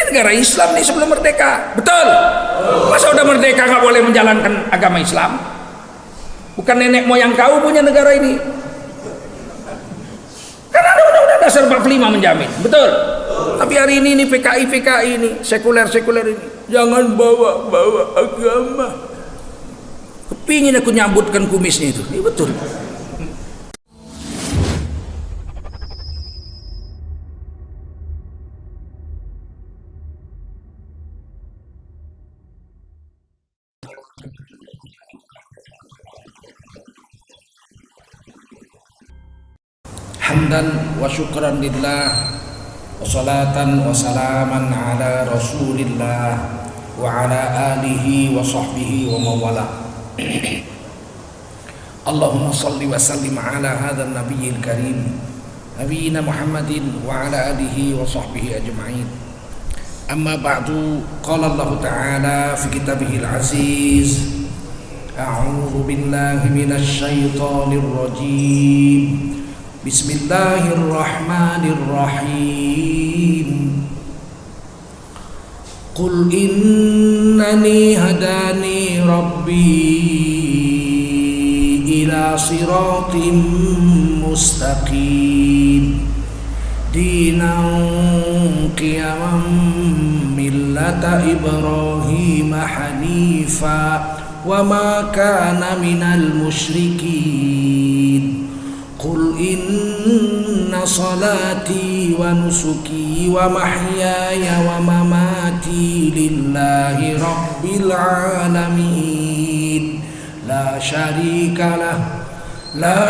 Ini negara Islam nih sebelum merdeka, betul? Masa udah merdeka nggak boleh menjalankan agama Islam? Bukan nenek moyang kau punya negara ini. Karena ada undang-undang dasar 45 menjamin, betul? Tapi hari ini nih PKI ini, sekuler ini, jangan bawa agama. Kepingin aku nyambutkan kumisnya itu, ini betul. Hamdan wa syukran lillah wa salatan wa salaman ala rasulillah wa ala alihi wa sahbihi wa mawala. Allahumma salli wa sallim ala hadha nabiyil karim nabiyina Muhammadin wa ala alihi wa sahbihi ajma'in. Amma ba'du, qala Allah ta'ala fi kitabihil aziz, a'udzu billahi minasy syaithanir rajim. Bismillahirrahmanirrahim. Qul innani hadani rabbi ila siratim mustaqim dinan qiyaman millata Ibrahim hanifa wa ma kana minal musyrikin. Qul inna salati wa nusuki wa mahyaya wa mamati lillahi rabbil alamin la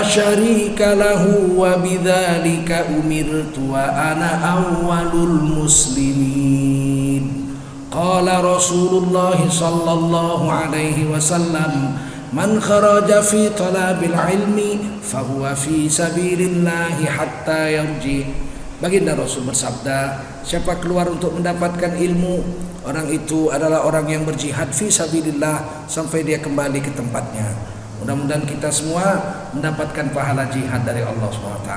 syarika lahu wa bidzalika umirtu wa ana awwalul muslimin. Qala Rasulullah sallallahu alaihi wasallam, man kharaja fi talabil ilmi fahuwa fi sabilillahi hatta yarji. Baginda Rasul bersabda, siapa keluar untuk mendapatkan ilmu, orang itu adalah orang yang berjihad fi sabilillah sampai dia kembali ke tempatnya. Mudah-mudahan kita semua mendapatkan pahala jihad dari Allah SWT.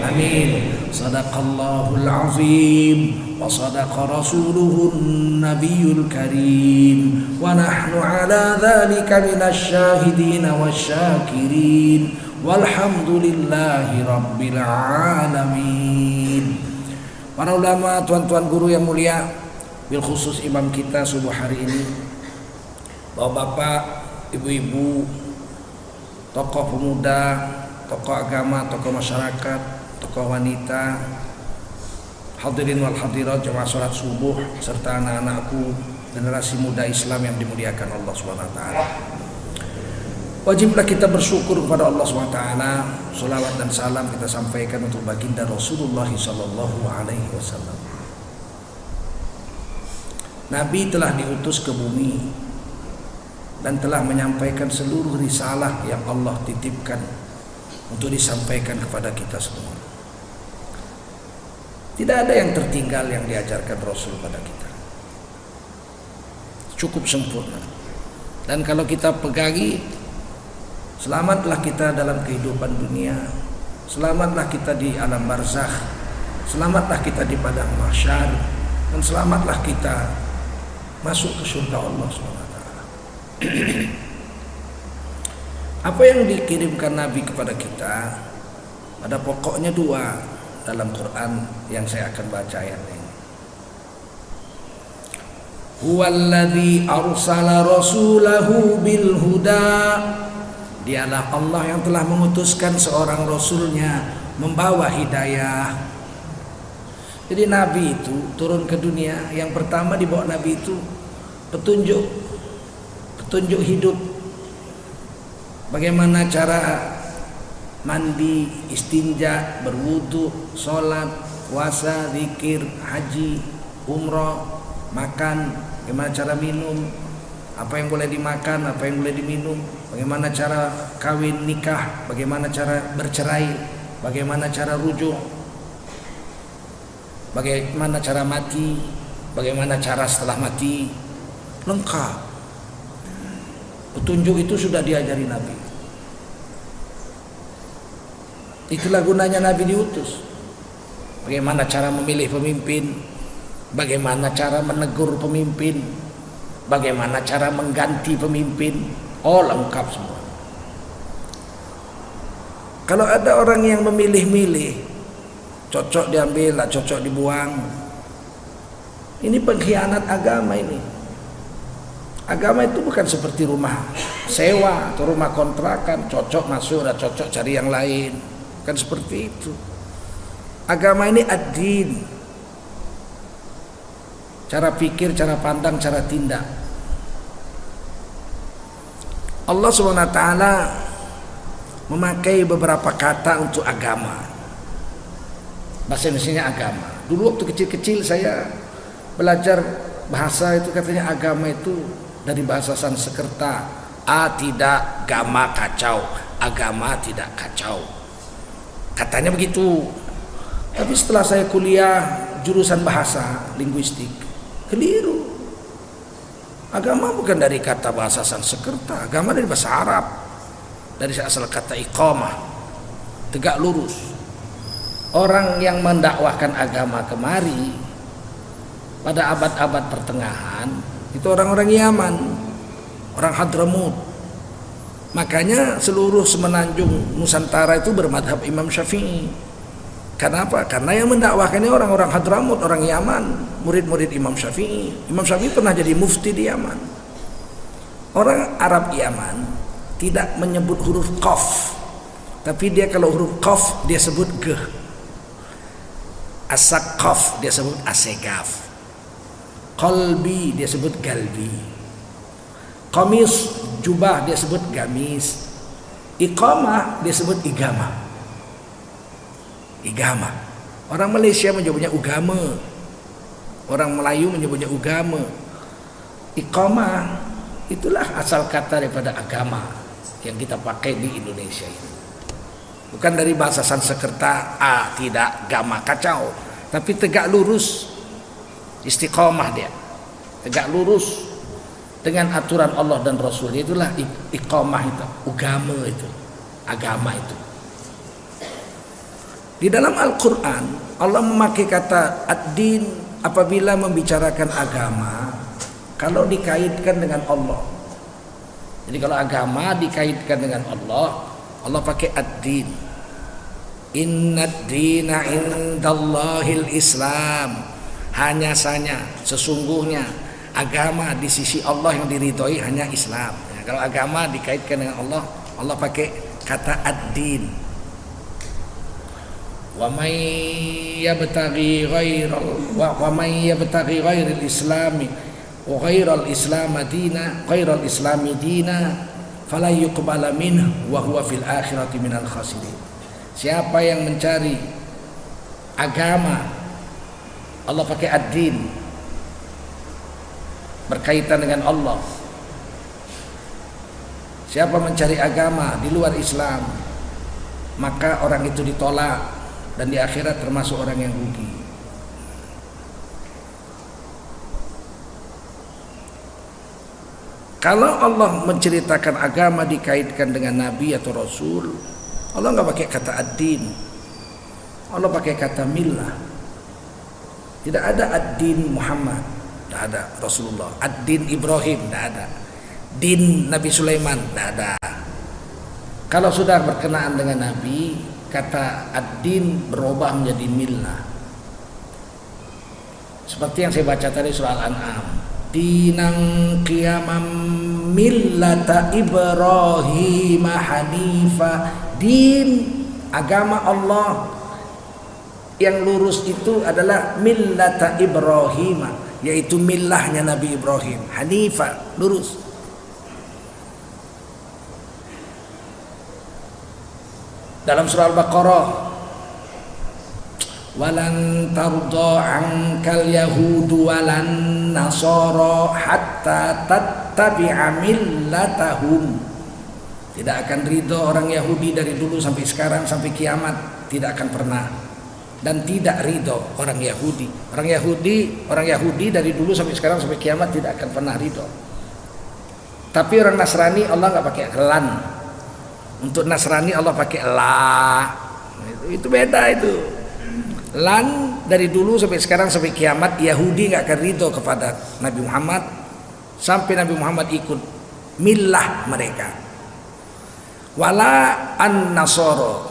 Amin. Sadaqallahul azim wa sadaqa rasuluhun nabiyul karim wa nahnu ala dhalika minasy syahidin wasyakirin walhamdulillahi rabbil alamin. Para ulama, tuan-tuan guru yang mulia, bil khusus imam kita subuh hari ini, bapak-bapak, ibu-ibu, tokoh pemuda, tokoh agama, tokoh masyarakat, tokoh wanita, hadirin wal hadirat jemaah salat subuh, serta anak-anakku, generasi muda Islam yang dimuliakan Allah SWT. Wajiblah kita bersyukur kepada Allah SWT. Salawat dan salam kita sampaikan untuk baginda Rasulullah SAW. Nabi telah diutus ke bumi dan telah menyampaikan seluruh risalah yang Allah titipkan untuk disampaikan kepada kita semua. Tidak ada yang tertinggal yang diajarkan Rasul pada kita. Cukup sempurna. Dan kalau kita pegangi, selamatlah kita dalam kehidupan dunia, selamatlah kita di alam barzakh, selamatlah kita di padang mahsyar, dan selamatlah kita masuk ke surga Allah SWT. Apa yang dikirimkan Nabi kepada kita pada pokoknya dua dalam Quran yang saya akan baca ayat ini. Huwallazi arsala rasulahu bil huda. Dialah Allah yang telah mengutuskan seorang rasulnya membawa hidayah. Jadi Nabi itu turun ke dunia, yang pertama dibawa Nabi itu petunjuk hidup. Bagaimana cara mandi, istinja, berwudu, sholat, puasa, zikir, haji, umroh, makan, bagaimana cara minum, apa yang boleh dimakan, apa yang boleh diminum, bagaimana cara kawin nikah, bagaimana cara bercerai, bagaimana cara rujuk, bagaimana cara mati, bagaimana cara setelah mati, lengkap. Petunjuk itu sudah diajari Nabi. Itulah gunanya Nabi diutus. Bagaimana cara memilih pemimpin, bagaimana cara menegur pemimpin, bagaimana cara mengganti pemimpin, lengkap semua. Kalau ada orang yang memilih-milih, cocok diambil, tak cocok dibuang, ini pengkhianat agama ini. Agama itu bukan seperti rumah sewa atau rumah kontrakan, cocok masuk, tak cocok cari yang lain. Bukan seperti itu. Agama ini ad-din. Cara pikir, cara pandang, cara tindak. Allah SWT memakai beberapa kata untuk agama. Bahasa Indonesianya agama. Dulu waktu kecil-kecil saya belajar bahasa itu, katanya agama itu dari bahasa Sanskerta, tidak gama kacau, agama tidak kacau, katanya begitu. Tapi setelah saya kuliah jurusan bahasa linguistik, keliru. Agama bukan dari kata bahasa Sanskerta, agama dari bahasa Arab, dari asal kata iqamah, tegak lurus. Orang yang mendakwahkan agama kemari pada abad-abad pertengahan itu orang-orang Yaman, orang Hadramut. Makanya seluruh semenanjung Nusantara itu bermadhab Imam Syafi'i. Kenapa? Karena yang mendakwahkannya orang-orang Hadramut, orang Yaman, murid-murid Imam Syafi'i. Imam Syafi'i pernah jadi mufti di Yaman. Orang Arab Yaman tidak menyebut huruf qaf, tapi dia kalau huruf qaf dia sebut geh. As-saqaf dia sebut asegaf. Qalbi dia sebut galbi. Qamis, jubah dia sebut gamis. Iqamah dia sebut igama. Igama. Orang Malaysia menyebutnya ugama. Orang Melayu menyebutnya ugama. Iqamah itulah asal kata daripada agama yang kita pakai di Indonesia ini. Bukan dari bahasa Sanskerta, tidak gama kacau, tapi tegak lurus. Istiqomah dia, tegak lurus dengan aturan Allah dan Rasul. Itulah iqamah itu, agama itu, agama itu. Di dalam Al-Quran Allah memakai kata ad-din apabila membicarakan agama, kalau dikaitkan dengan Allah. Jadi kalau agama dikaitkan dengan Allah, Allah pakai ad-din. Inna ad-dina indallahil Islam. Hanya saja sesungguhnya agama di sisi Allah yang diridhoi hanya Islam. Ya, kalau agama dikaitkan dengan Allah, Allah pakai kata ad-din. Wa may yabtaghi ghairal islami wa ghairal islami dina fala yuqbala minhu wa huwa fil akhirati minal khasirin. Siapa yang mencari agama, Allah pakai ad-din, berkaitan dengan Allah. Siapa mencari agama di luar Islam, maka orang itu ditolak dan di akhirat termasuk orang yang rugi. Kalau Allah menceritakan agama dikaitkan dengan Nabi atau Rasul, Allah nggak pakai kata ad-din, Allah pakai kata millah. Tidak ada ad-din Muhammad, tidak ada Rasulullah. Ad-din Ibrahim, tidak ada. Din Nabi Sulaiman, tidak ada. Kalau sudah berkenaan dengan Nabi, kata ad-din berubah menjadi millah. Seperti yang saya baca tadi surah Al-An'am. Dinang qiyamam millata Ibrahim hanifa. Din, agama Allah yang lurus itu adalah millata Ibrahim, yaitu millahnya Nabi Ibrahim, hanifa, lurus. Dalam surah Al-Baqarah, walan tarda ankal yahudu walan nasara hatta tattabi'a millatahum. Tidak akan ridho orang Yahudi dari dulu sampai sekarang sampai kiamat, tidak akan pernah. Dan tidak ridho orang Yahudi. Orang Yahudi dari dulu sampai sekarang sampai kiamat tidak akan pernah ridho. Tapi orang Nasrani Allah nggak pakai lan. Untuk Nasrani Allah pakai la. Itu beda itu. Lan dari dulu sampai sekarang sampai kiamat Yahudi nggak akan ridho kepada Nabi Muhammad sampai Nabi Muhammad ikut millah mereka. Wala an-nasoro,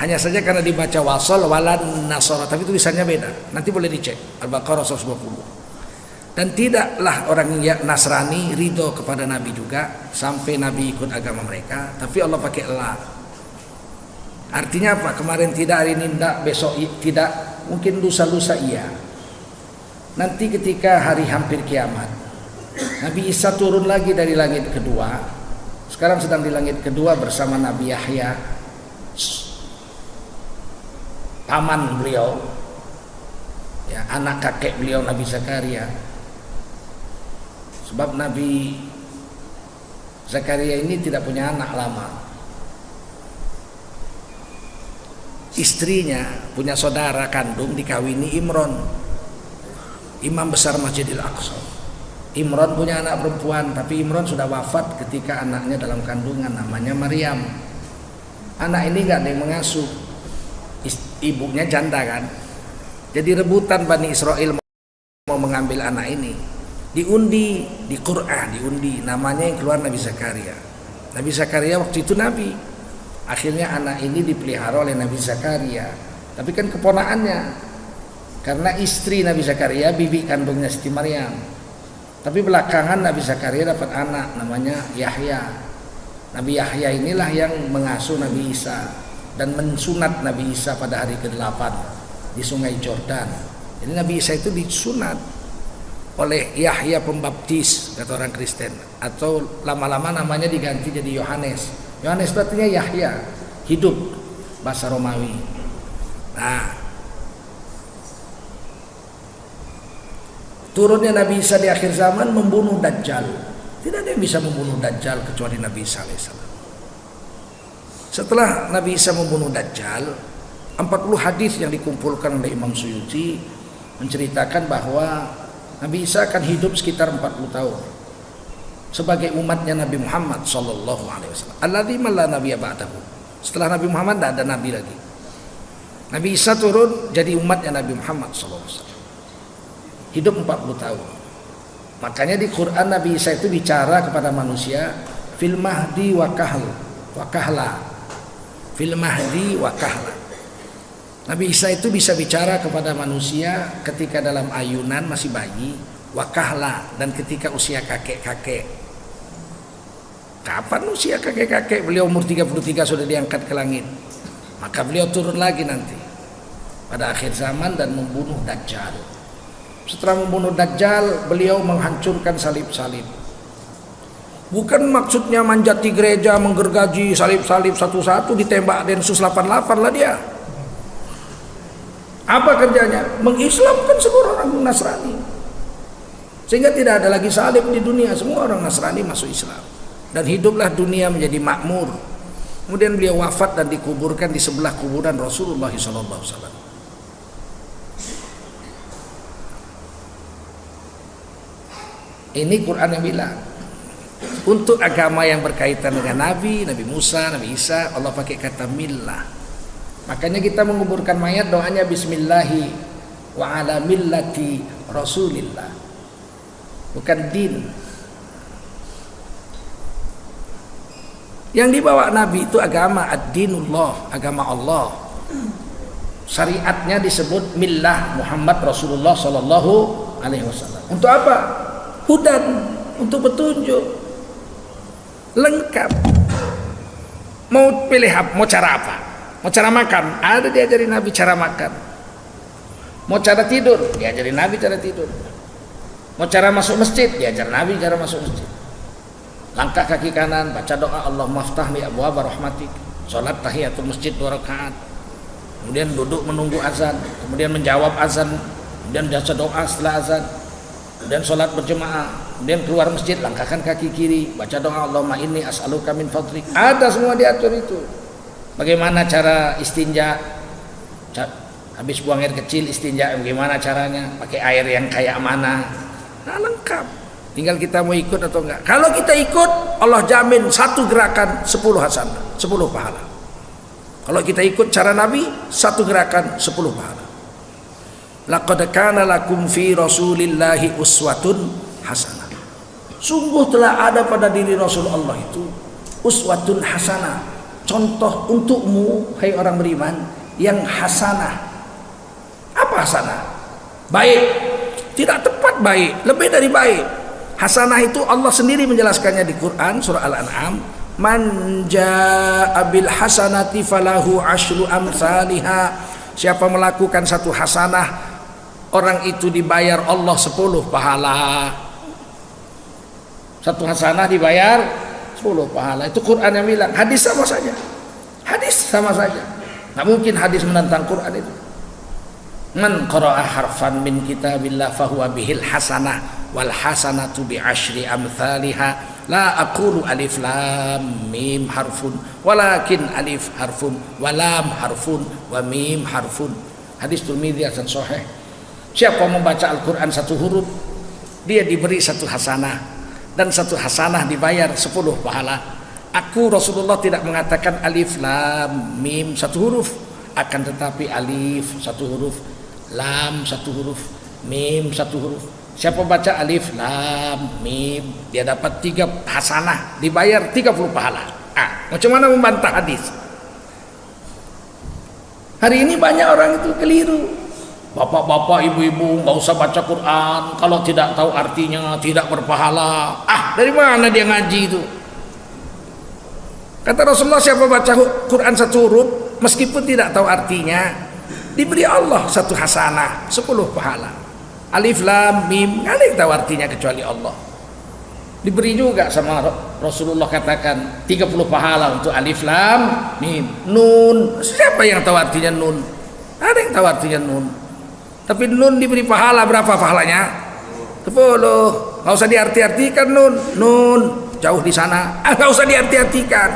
hanya saja karena dibaca wasol wala nasoro, tapi tulisannya beda. Nanti boleh dicek Al-Baqarah 120. Dan tidaklah orang Nasrani ridho kepada Nabi juga sampai Nabi ikut agama mereka, tapi Allah pakai la. Artinya apa? Kemarin tidak, hari ini tidak, besok tidak, mungkin lusa-lusa iya. Nanti ketika hari hampir kiamat, Nabi Isa turun lagi dari langit kedua. Sekarang sedang di langit kedua bersama Nabi Yahya, paman beliau, ya, anak kakek beliau Nabi Zakaria. Sebab Nabi Zakaria ini tidak punya anak lama. Istrinya punya saudara kandung dikawini Imron, imam besar Masjidil Aqsa. Imron punya anak perempuan, tapi Imron sudah wafat ketika anaknya dalam kandungan, namanya Maryam. Anak ini nggak ada yang mengasuh, ibunya janda kan. Jadi rebutan Bani Israel mau mengambil anak ini. Diundi di Quran, diundi namanya yang keluar Nabi Zakaria. Nabi Zakaria waktu itu nabi. Akhirnya anak ini dipelihara oleh Nabi Zakaria. Tapi kan keponaannya, karena istri Nabi Zakaria bibi kandungnya Siti Maryam. Tapi belakangan Nabi Zakaria dapat anak namanya Yahya. Nabi Yahya inilah yang mengasuh Nabi Isa dan mensunat Nabi Isa pada hari ke-8 di Sungai Jordan. Jadi Nabi Isa itu disunat oleh Yahya Pembaptis, kata orang Kristen, atau lama-lama namanya diganti jadi Yohanes. Yohanes itu artinya Yahya, hidup, bahasa Romawi. Nah, turunnya Nabi Isa di akhir zaman membunuh Dajjal. Tidak ada yang bisa membunuh Dajjal kecuali Nabi Isa alaihissalam. Setelah Nabi Isa membunuh Dajjal, 40 hadis yang dikumpulkan oleh Imam Suyuti menceritakan bahwa Nabi Isa akan hidup sekitar 40 tahun sebagai umatnya Nabi Muhammad sallallahu alaihi wasallam. Alladzi la nabiyya ba'dahu. Setelah Nabi Muhammad tidak ada nabi lagi. Nabi Isa turun jadi umatnya Nabi Muhammad sallallahu alaihi wasallam. Hidup 40 tahun. Makanya di Quran Nabi Isa itu bicara kepada manusia fil mahdi wa kahla. Fil mahdi wa kahla. Nabi Isa itu bisa bicara kepada manusia ketika dalam ayunan masih bayi, wakahla, dan ketika usia kakek-kakek. Kapan usia kakek-kakek? Beliau umur 33 sudah diangkat ke langit. Maka beliau turun lagi nanti pada akhir zaman dan membunuh Dajjal. Setelah membunuh Dajjal, beliau menghancurkan salib-salib. Bukan maksudnya manjati gereja, menggergaji salib-salib satu-satu, ditembak Densus 88 lah dia. Apa kerjanya? Mengislamkan semua orang Nasrani, sehingga tidak ada lagi salib di dunia. Semua orang Nasrani masuk Islam dan hiduplah dunia menjadi makmur. Kemudian beliau wafat dan dikuburkan di sebelah kuburan Rasulullah SAW. Ini Quran yang bilang. Untuk agama yang berkaitan dengan Nabi Musa, Nabi Isa, Allah pakai kata millah. Makanya kita menguburkan mayat doanya bismillahi wa ala millati rasulillah, bukan din. Yang dibawa Nabi itu agama ad-dinullah, agama Allah. Syariatnya disebut millah Muhammad Rasulullah sallallahu alaihi wasallam. Untuk apa? Hudan, untuk petunjuk. Lengkap. Mau pilih apa? Mau cara apa? Mau cara makan, ada diajarin Nabi cara makan. Mau cara tidur, diajarin Nabi cara tidur. Mau cara masuk masjid, diajarin Nabi cara masuk masjid. Langkah kaki kanan, baca doa Allahumma aftah li abwaaba rahmatik. Salat tahiyatul masjid 2 rakaat. Kemudian duduk menunggu azan, kemudian menjawab azan, kemudian baca doa setelah azan. Kemudian salat berjemaah, kemudian keluar masjid, langkahkan kaki kiri, baca doa Allahumma inni as'aluka min fadlik. Ada semua diatur itu. Bagaimana cara istinja? Habis buang air kecil istinja bagaimana caranya? Pakai air yang kayak mana? Nah, lengkap. Tinggal kita mau ikut atau enggak. Kalau kita ikut, Allah jamin satu gerakan 10 hasanah, 10 pahala. Kalau kita ikut cara Nabi, satu gerakan 10 pahala. Laqad kana lakum fi Rasulillahi uswatun hasanah. Sungguh telah ada pada diri Rasulullah itu uswatun hasanah, contoh untukmu hai orang beriman yang hasanah. Apa hasanah? Baik. Tidak tepat baik, lebih dari baik. Hasanah itu Allah sendiri menjelaskannya di Quran surah Al-An'am, man jaa'a bil hasanati falahu asyru amsalihha. Siapa melakukan satu hasanah, orang itu dibayar Allah 10 pahala. Satu hasanah dibayar 10 pahala. Itu Quran yang bilang. Hadis sama saja. Hadis sama saja. Nggak mungkin hadis menentang Quran itu. Man qara'a harfan min kitabillah fahuwa bihil hasanah wal hasanatu bi asyri amsalihha. La aqulu alif lam mim harfun walakin alif harfun wa lam harfun wa mim harfun. Hadis Tirmidzi hasan sahih. Siapa membaca Al-Qur'an satu huruf, dia diberi satu hasanah, dan satu hasanah dibayar 10 pahala. Aku Rasulullah tidak mengatakan alif lam mim satu huruf, akan tetapi alif satu huruf, lam satu huruf, mim satu huruf. Siapa baca alif lam mim, dia dapat 3 hasanah, dibayar 30 pahala. Macam mana membantah hadis? Hari ini banyak orang itu keliru. Bapak-bapak, ibu-ibu, nggak usah baca Quran, kalau tidak tahu artinya tidak berpahala. Dari mana dia ngaji itu? Kata Rasulullah, siapa baca Quran satu huruf meskipun tidak tahu artinya, diberi Allah satu hasanah 10 pahala. Alif lam mim, nggak ada yang tahu artinya kecuali Allah. Diberi juga sama Rasulullah, katakan 30 pahala untuk alif lam mim. Nun, siapa yang tahu artinya nun? Ada yang tahu artinya nun. Tapi nun diberi pahala, berapa pahalanya? 10. Nggak usah diarti-artikan nun. Nun jauh di sana, nggak usah diarti-artikan.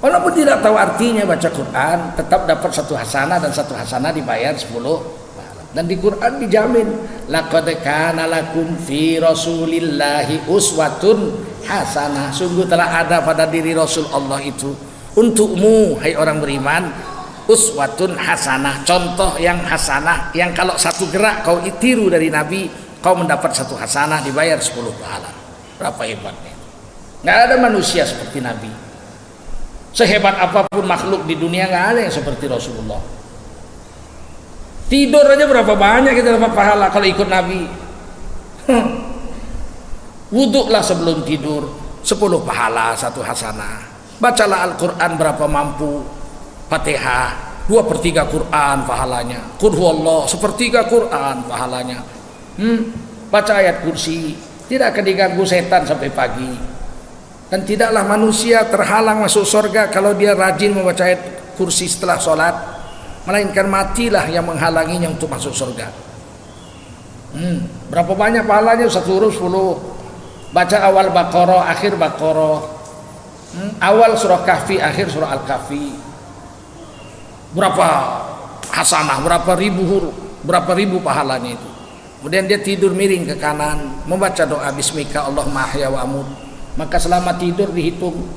Walaupun tidak tahu artinya baca Quran, tetap dapat satu hasanah, dan satu hasanah dibayar 10 pahala. Dan di Quran dijamin, laqad kana lakum fi Rasulillahi uswatun hasanah. Sungguh telah ada pada diri Rasul Allah itu untukmu hai orang beriman uswatun hasanah, contoh yang hasanah, yang kalau satu gerak kau tiru dari Nabi, kau mendapat satu hasanah, dibayar 10 pahala. Berapa hebatnya? Nggak ada manusia seperti Nabi. Sehebat apapun makhluk di dunia, nggak ada yang seperti Rasulullah. Tidur aja berapa banyak kita dapat pahala kalau ikut Nabi. Wuduklah sebelum tidur 10 pahala, satu hasanah. Bacalah Al-Quran berapa mampu, Fatihah 2/3 Quran pahalanya, Qul huwallah 1/3 Quran pahalanya. Baca ayat kursi, tidak akan diganggu setan sampai pagi. Dan tidaklah manusia terhalang masuk surga kalau dia rajin membaca ayat kursi setelah sholat, melainkan matilah yang menghalanginya untuk masuk surga. Berapa banyak pahalanya? 1 huruf 10. Baca awal Baqarah, akhir Baqarah, awal surah Kahfi, akhir surah Al-Kahfi. Berapa hasanah, berapa ribu huruf, berapa ribu pahalanya itu. Kemudian dia tidur miring ke kanan, membaca doa bismika Allahumma ahya wa amut, maka selama tidur dihitung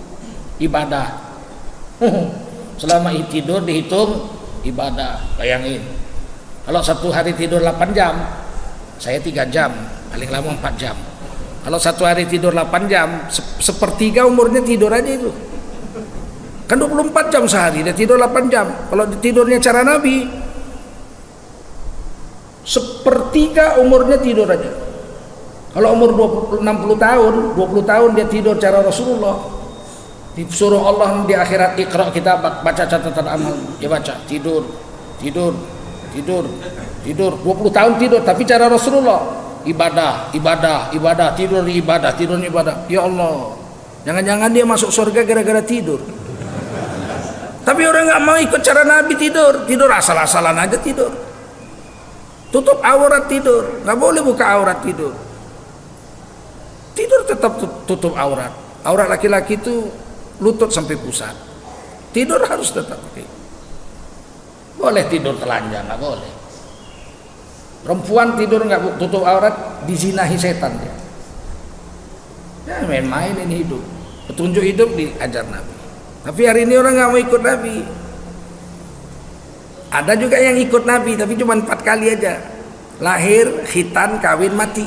ibadah. Selama tidur dihitung ibadah. Bayangin, kalau satu hari tidur 8 jam, saya 3 jam, paling lama 4 jam. Kalau satu hari tidur 8 jam, 1/3 umurnya tidur aja itu. Kan 24 jam sehari, dia tidur 8 jam. Kalau tidurnya cara Nabi, 1/3 umurnya tidur aja. Kalau umur 60 tahun, 20 tahun dia tidur cara Rasulullah. Disuruh Allah di akhirat, Iqra kita baca catatan amal, dia baca, tidur, 20 tahun tidur, tapi cara Rasulullah, ibadah, tidur ibadah. Ya Allah, jangan-jangan dia masuk surga gara-gara tidur. Tapi orang nggak mau ikut cara Nabi, tidur asal-asalan aja tidur. Tutup aurat tidur, nggak boleh buka aurat tidur. Tidur tetap tutup aurat. Aurat laki-laki itu lutut sampai pusat. Tidur harus tetap. Boleh tidur telanjang, nggak boleh. Perempuan tidur nggak tutup aurat, dizinahi setan dia. Ya main-main ini hidup. Petunjuk hidup diajar Nabi. Tapi hari ini orang nggak mau ikut Nabi. Ada juga yang ikut Nabi tapi cuma 4 kali aja. Lahir, khitan, kawin, mati.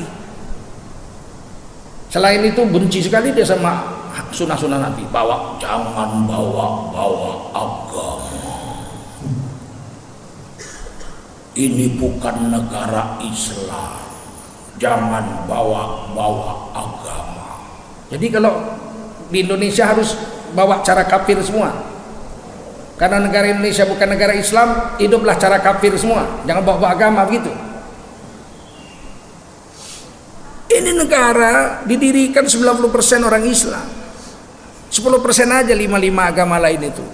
Selain itu benci sekali dia sama sunnah-sunnah Nabi. Jangan bawa agama. Ini bukan negara Islam. Jangan bawa agama. Jadi kalau di Indonesia harus bawa cara kafir semua. Karena negara Indonesia bukan negara Islam, hiduplah cara kafir semua. Jangan bawa agama begitu. Ini negara didirikan 90% orang Islam. 10% aja 55 agama lain itu.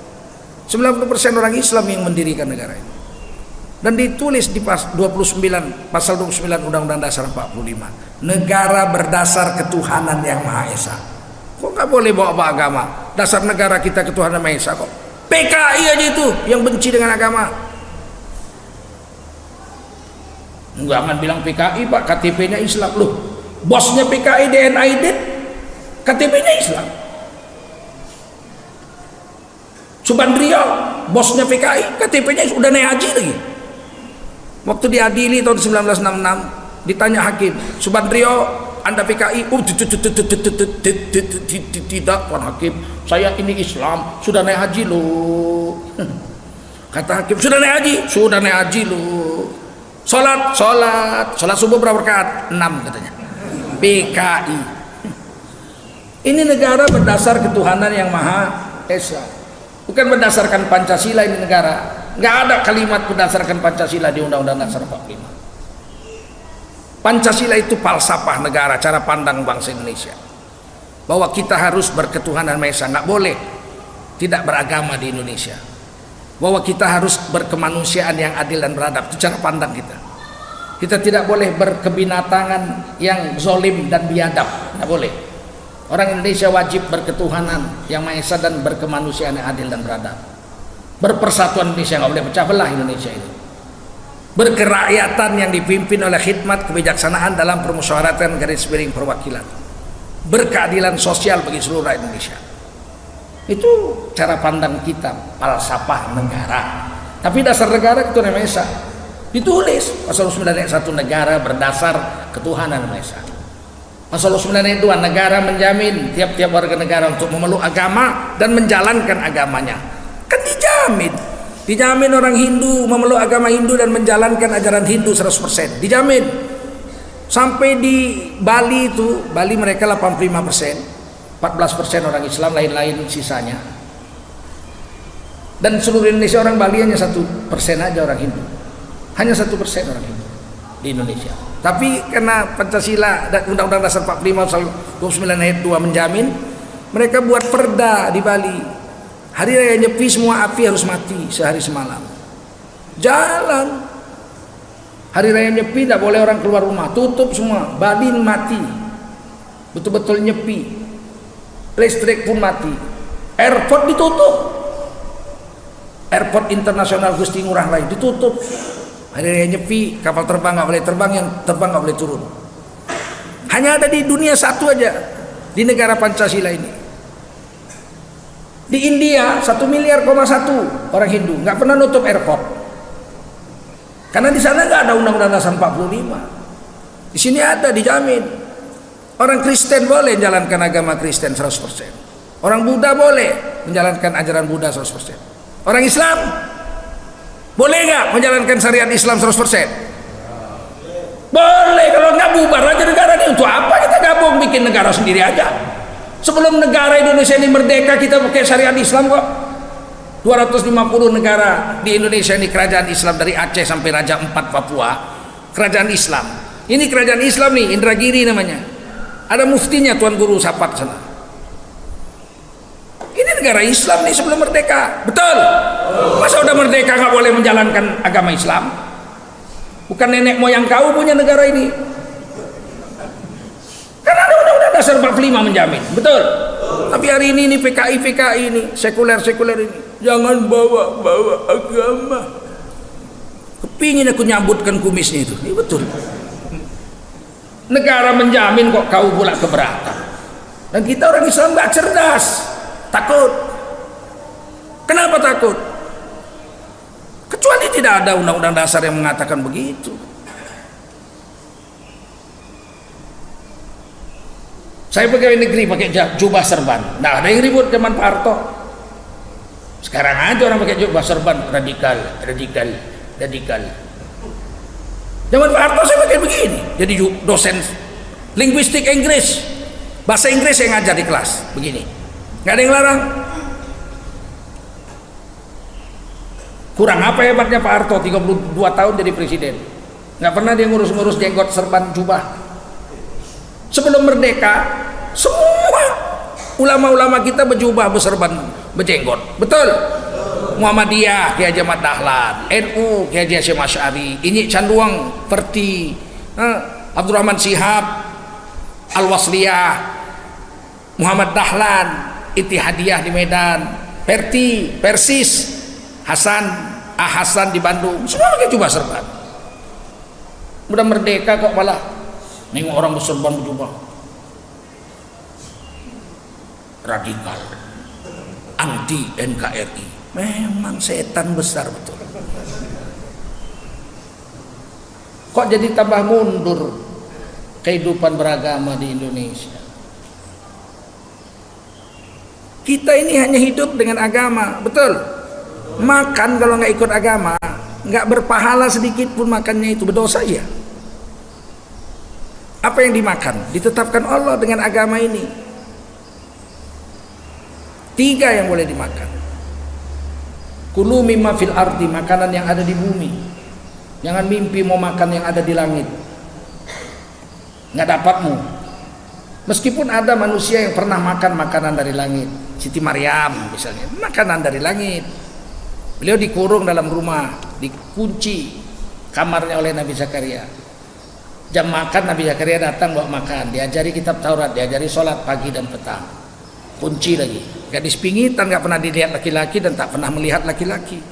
90% orang Islam yang mendirikan negara ini. Dan ditulis di pasal 29 Undang-Undang Dasar 45. Negara berdasar ketuhanan yang Maha Esa. Kok nggak boleh bawa agama? Dasar negara kita ketuhanan Maha Esa kok. PKI aja itu yang benci dengan agama. Jangan bilang PKI Pak, KTP-nya Islam loh. Bosnya PKI DNID, KTP-nya Islam. Subandrio, bosnya PKI, KTP-nya sudah naik haji lagi. Waktu diadili tahun 1966, ditanya hakim, Subandrio, Anda PKI? Tidak, Tuan Hakim, saya ini Islam, sudah naik haji loh. Kata hakim, sudah naik haji? Sudah naik haji loh. Sholat subuh berapa rakaat? 6 katanya. PKI. Ini negara berdasar ketuhanan yang Maha Esa, bukan berdasarkan Pancasila. Ini negara nggak ada kalimat berdasarkan Pancasila di Undang-Undang Dasar 45. Pancasila itu falsafah negara, cara pandang bangsa Indonesia, bahwa kita harus berketuhanan Maha Esa, nggak boleh tidak beragama di Indonesia, bahwa kita harus berkemanusiaan yang adil dan beradab. Itu cara pandang kita. Kita tidak boleh berkebinatangan yang zolim dan biadab, tidak boleh. Orang Indonesia wajib berketuhanan yang Maha Esa dan berkemanusiaan yang adil dan beradab. Berpersatuan Indonesia, nggak boleh pecah belah Indonesia itu. Berkerakyatan yang dipimpin oleh khidmat kebijaksanaan dalam permusyawaratan garis miring perwakilan. Berkeadilan sosial bagi seluruh rakyat Indonesia. Itu cara pandang kita, falsafah negara. Tapi dasar negara ketuhanan Maha Esa. Ditulis pasal 9 ayat 1, negara berdasar ketuhanan Maha Esa. Pasal 9 ayat 2, negara menjamin tiap-tiap warga negara untuk memeluk agama dan menjalankan agamanya. Kan dijamin orang Hindu memeluk agama Hindu dan menjalankan ajaran Hindu 100%. Dijamin. Sampai di Bali itu, Bali mereka 85%, 14% orang Islam, lain-lain sisanya. Dan seluruh Indonesia orang Bali hanya 1% aja orang Hindu. Hanya 1% orang Hindu di Indonesia. Tapi karena Pancasila dan Undang-Undang Dasar 45 pasal 29 ayat 2 menjamin, mereka buat perda di Bali. Hari raya Nyepi semua api harus mati sehari semalam. Jalan. Hari raya Nyepi tidak boleh orang keluar rumah, tutup semua. Bali mati. Betul-betul Nyepi. Listrik pun mati. Airport ditutup. Airport internasional Gusti Ngurah Rai ditutup. Hari raya Nyepi, kapal terbang nggak boleh terbang, yang terbang nggak boleh turun. Hanya ada di dunia satu aja, di negara Pancasila ini. Di India 1,1 miliar orang Hindu nggak pernah nutup airport, karena di sana nggak ada Undang-Undang Dasar 45. Di sini ada, dijamin. Orang Kristen boleh menjalankan agama Kristen 100%. Orang Buddha boleh menjalankan ajaran Buddha 100%. Orang Islam boleh nggak menjalankan syariat Islam 100%? Boleh. Kalau nggak, bubar aja negara ini. Untuk apa kita gabung bikin negara sendiri aja? Sebelum negara Indonesia ini merdeka, kita pakai syariat Islam kok. 250 negara di Indonesia ini kerajaan Islam, dari Aceh sampai Raja Ampat Papua, kerajaan Islam. Ini kerajaan Islam nih, Indragiri namanya. Ada muftinya Tuan Guru Sapat sana. Ini negara Islam nih sebelum merdeka, betul? Masa udah merdeka nggak boleh menjalankan agama Islam? Bukan nenek moyang kau punya negara ini. Karena ada Undang-Undang Dasar 45 menjamin, betul? Tapi hari ini PKI ini, sekuler ini, jangan bawa agama. Kepingin aku nyambutkan kumisnya itu, ini betul. Negara menjamin kok kau pula keberatan. Dan kita orang Islam nggak cerdas. Takut. Kenapa takut? Kecuali tidak tidak ada undang-undang dasar yang mengatakan begitu. Saya pegawai negeri pakai jubah serban, nggak ada yang ribut zaman Pak Harto. Sekarang aja orang pakai jubah serban, radikal. Zaman Pak Harto saya pakai begini, jadi dosen linguistik Inggris, bahasa Inggris saya ngajar di kelas begini, nggak ada yang larang. Kurang apa hebatnya Pak Harto 32 tahun jadi presiden, nggak pernah dia ngurus-ngurus jenggot serban jubah. Sebelum merdeka semua ulama-ulama kita berjubah berserban berjenggot, betul? Muhammadiyah Kiai Haji Ahmad Dahlan, NU Kiai Haji Hasyim Asy'ari, Inyi Canduang Perti, Abdurrahman Shihab, Al-Wasliyah, Muhammad Dahlan, Ittihadiyah di Medan, Perti, Persis, Hasan di Bandung, semua pakai jubah serban. Udah merdeka kok malah nengok orang berserban berjubah. Radikal, anti NKRI, memang setan besar betul. Kok jadi tambah mundur kehidupan beragama di Indonesia? Kita ini hanya hidup dengan agama, betul? Makan kalau nggak ikut agama, nggak berpahala sedikit pun makannya itu, berdosa ya. Apa yang dimakan ditetapkan Allah dengan agama ini. 3 yang boleh dimakan. Kulu mimma fil ardi, makanan yang ada di bumi. Jangan mimpi mau makan yang ada di langit, nggak dapatmu. Meskipun ada manusia yang pernah makan makanan dari langit, Siti Maryam misalnya, makanan dari langit. Beliau dikurung dalam rumah, dikunci kamarnya oleh Nabi Zakaria. Jam makan Nabi Zakaria datang bawa makan, diajari kitab Taurat, diajari sholat pagi dan petang. Kunci lagi, gadis pingitan, nggak pernah dilihat laki-laki dan tak pernah melihat laki-laki,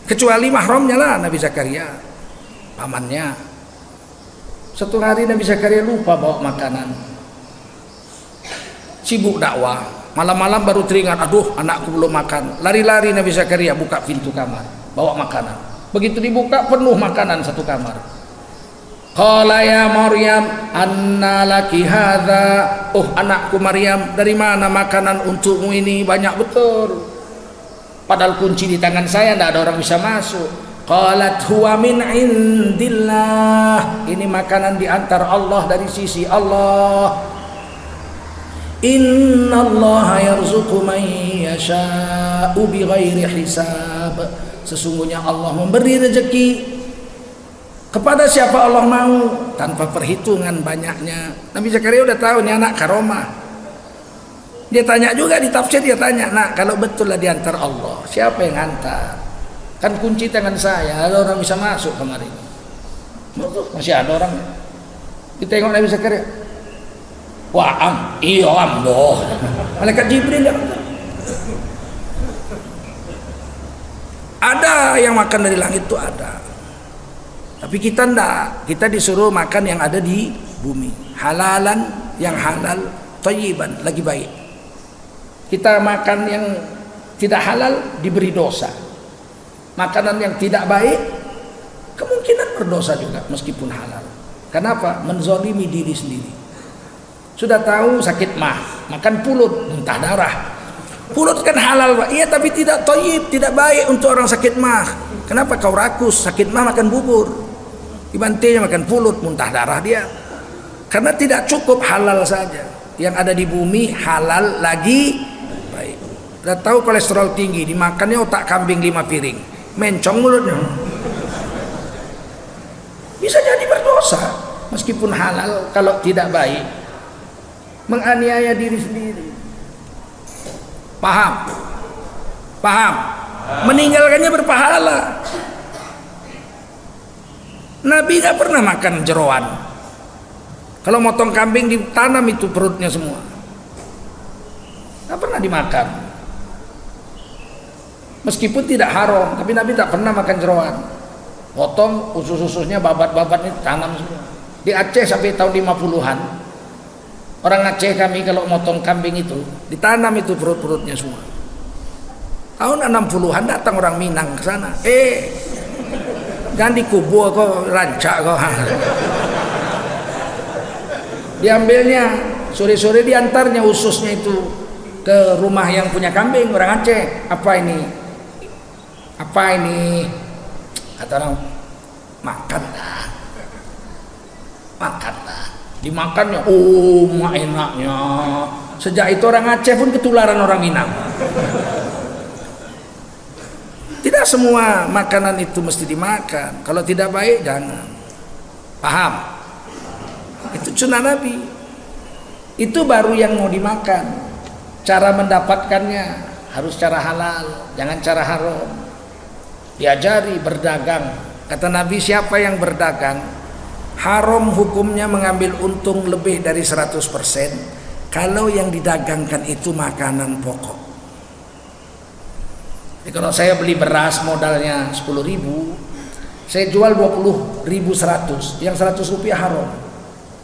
kecuali mahramnya lah Nabi Zakaria, pamannya. Satu hari Nabi Zakaria lupa bawa makanan, sibuk dakwah, malam-malam baru teringat, aduh anakku belum makan. Lari-lari Nabi Zakaria buka pintu kamar, bawa makanan. Begitu dibuka penuh makanan satu kamar. Qala ya Maryam anna laki hadza, oh anakku Maryam, dari mana makanan untukmu ini banyak betul, padahal kunci di tangan saya, tidak ada orang bisa masuk. Qalat huwa min indillah, ini makanan diantar Allah, dari sisi Allah. Innallaha yarzuqu man yasha'u bighairi hisab, sesungguhnya Allah memberi rezeki kepada siapa Allah mau tanpa perhitungan banyaknya. Nabi Zakaria udah tahu nih anak karomah. Dia tanya juga di tafsir, dia tanya, nak kalau betul lah diantar Allah, siapa yang antar? Kan kunci tangan saya, ada orang bisa masuk kamar ini. Masih ada orang. Ditengok Nabi Zakaria, wah iya amboh. Malaikat Jibril yang ada yang makan dari langit itu ada. Tapi kita enggak, kita disuruh makan yang ada di bumi, halalan, yang halal, thayyiban, lagi baik. Kita makan yang tidak halal diberi dosa, makanan yang tidak baik kemungkinan berdosa juga meskipun halal. Kenapa? Menzolimi diri sendiri. Sudah tahu sakit mah, makan pulut, muntah darah. Pulut kan halal Pak, iya, tapi tidak thayyib, tidak baik untuk orang sakit mah. Kenapa kau rakus? Sakit mah makan bubur, dibantinya makan pulut, muntah darah dia. Karena tidak cukup halal saja, yang ada di bumi halal lagi baik. Udah tahu kolesterol tinggi, dimakannya otak kambing 5 piring, mencong mulutnya. Bisa jadi berdosa meskipun halal, kalau tidak baik menganiaya diri sendiri. Paham? Meninggalkannya berpahala. Nabi gak pernah makan jeroan. Kalau motong kambing ditanam itu perutnya semua, gak pernah dimakan. Meskipun tidak haram, tapi Nabi tak pernah makan jeroan. Potong usus-ususnya, babat-babatnya tanam semua. Di Aceh sampai tahun 50-an, orang Aceh kami kalau motong kambing itu ditanam itu perut-perutnya semua. Tahun 60-an datang orang Minang ke sana. Jangan dikubur kok, rancak kok. Diambilnya, sore-sore diantarnya ususnya itu ke rumah yang punya kambing, orang Aceh. Apa ini? Kata orang, makan dah. Dimakannya, oh mak enaknya. Sejak itu orang Aceh pun ketularan orang Minang. Tidak semua makanan itu mesti dimakan. Kalau tidak baik jangan. Paham? Itu sunnah Nabi. Itu baru yang mau dimakan. Cara mendapatkannya harus cara halal, jangan cara haram. Diajari berdagang. Kata Nabi, siapa yang berdagang, haram hukumnya mengambil untung lebih dari 100% kalau yang didagangkan itu makanan pokok. Jadi kalau saya beli beras modalnya 10.000, saya jual 20.100, yang 100 rupiah haram.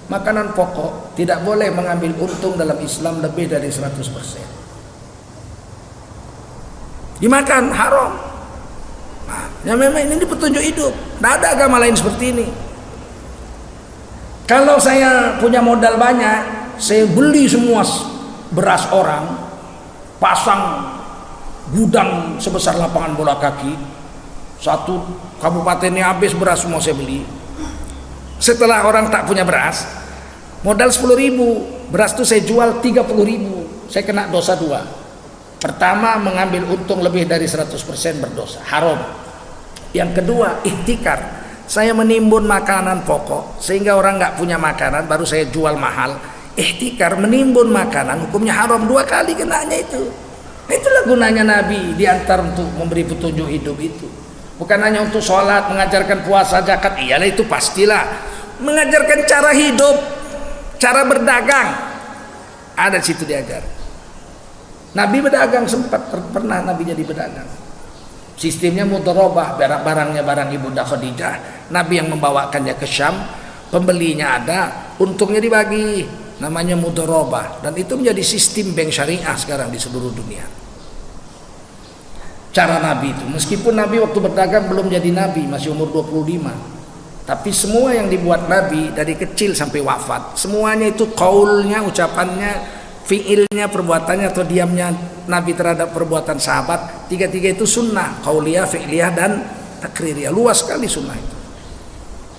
Makanan pokok tidak boleh mengambil untung dalam Islam lebih dari 100%. Dimakan haram. Nah, ya memang ini petunjuk hidup. Tidak ada agama lain seperti ini. Kalau saya punya modal banyak, saya beli semua beras orang, pasang gudang sebesar lapangan bola kaki, satu kabupatennya habis beras semua saya beli. Setelah orang tak punya beras, modal 10.000, beras itu saya jual 30.000, saya kena dosa dua. Pertama, mengambil untung lebih dari 100% berdosa, haram. Yang kedua, ihtikar. Saya menimbun makanan pokok sehingga orang nggak punya makanan, baru saya jual mahal. Ihtikar, menimbun makanan, hukumnya haram, 2 kali kenanya itu. Itulah gunanya Nabi diantar untuk memberi petunjuk hidup itu. Bukan hanya untuk sholat, mengajarkan puasa, zakat, iyalah itu pastilah. Mengajarkan cara hidup, cara berdagang, ada di situ diajar. Nabi berdagang, sempat pernah Nabi jadi berdagang. Sistemnya mudharabah, barangnya barang Ibunda Khadijah, Nabi yang membawakannya ke Syam, pembelinya ada, untungnya dibagi. Namanya mudharabah, dan itu menjadi sistem bank syariah sekarang di seluruh dunia. Cara Nabi itu, meskipun Nabi waktu berdagang belum jadi Nabi, masih umur 25, tapi semua yang dibuat Nabi dari kecil sampai wafat, semuanya itu qaulnya, ucapannya, fiilnya, perbuatannya atau diamnya Nabi terhadap perbuatan sahabat, tiga-tiga itu sunnah, qauliyah, fi'liyah, dan takririyah. Luas sekali sunnah itu.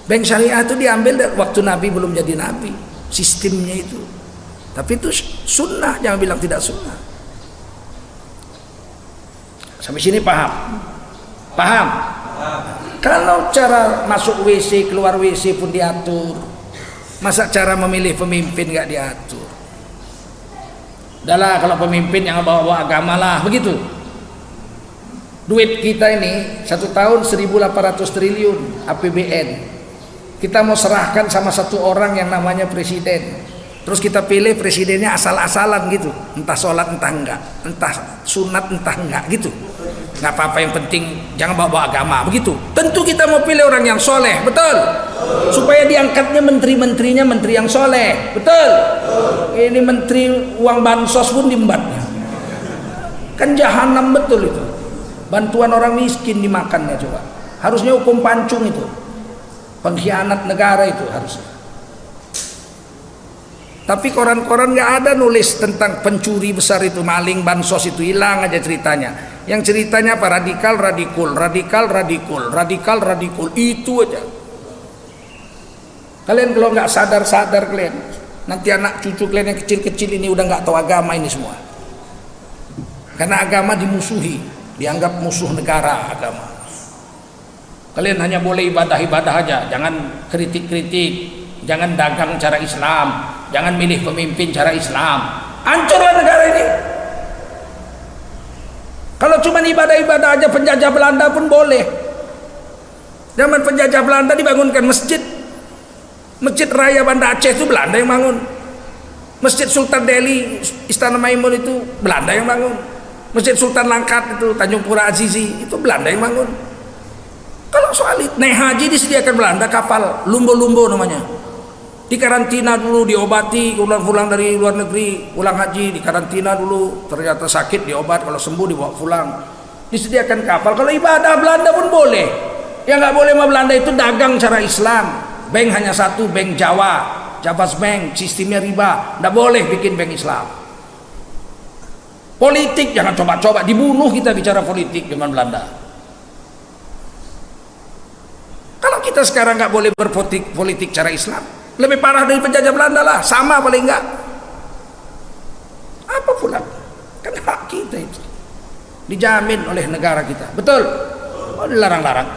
Bank syariah itu diambil dari waktu Nabi belum jadi Nabi, sistemnya itu. Tapi itu sunnah, jangan bilang tidak sunnah. Sampai sini paham? Paham? Kalau cara masuk WC, keluar WC pun diatur, masa cara memilih pemimpin nggak diatur? Udahlah, kalau pemimpin yang bawa agama lah, begitu. Duit kita ini 1 tahun 1.800 triliun APBN. Kita mau serahkan sama satu orang yang namanya presiden. Terus kita pilih presidennya asal-asalan gitu, entah sholat entah enggak, entah sunat entah enggak gitu. Nggak apa-apa, yang penting jangan bawa agama, begitu. Tentu kita mau pilih orang yang soleh, betul? Supaya diangkatnya menteri-menterinya menteri yang soleh, betul? Ini menteri uang bansos pun diembatnya. Kan jahanam betul itu. Bantuan orang miskin dimakannya coba. Harusnya hukum pancung itu. Pengkhianat negara itu harusnya. Tapi koran-koran nggak ada nulis tentang pencuri besar itu, maling bansos itu, hilang aja ceritanya. Yang ceritanya apa? Radikal, itu aja. Kalian kalau nggak sadar kalian, nanti anak cucu kalian yang kecil-kecil ini udah nggak tahu agama ini semua. Karena agama dimusuhi, dianggap musuh negara agama. Kalian hanya boleh ibadah-ibadah aja, jangan kritik-kritik. Jangan dagang cara Islam, jangan milih pemimpin cara Islam. Hancurlah negara ini. Kalau cuma ibadah-ibadah aja, penjajah Belanda pun boleh. Zaman penjajah Belanda dibangunkan masjid. Masjid Raya Banda Aceh itu Belanda yang bangun. Masjid Sultan Delhi, Istana Maimun itu Belanda yang bangun. Masjid Sultan Langkat itu Tanjung Pura Azizi itu Belanda yang bangun. Kalau soal naik haji disediakan Belanda kapal lumbo-lumbo namanya. Dikarantina dulu, diobati, pulang dari luar negeri, pulang haji, dikarantina dulu, ternyata sakit diobat, kalau sembuh dibawa pulang. Disediakan kapal. Kalau ibadah Belanda pun boleh. Yang nggak boleh sama Belanda itu dagang cara Islam. Bank hanya satu, bank Jawa, Javas Bank, sistemnya riba. Nggak boleh bikin bank Islam. Politik jangan coba-coba, dibunuh kita bicara politik zaman Belanda. Kalau kita sekarang nggak boleh berpolitik cara Islam, lebih parah dari penjajah Belanda lah, sama paling enggak. Apa pula? Kan hak kita itu dijamin oleh negara kita, betul? Oh, dilarang-larang.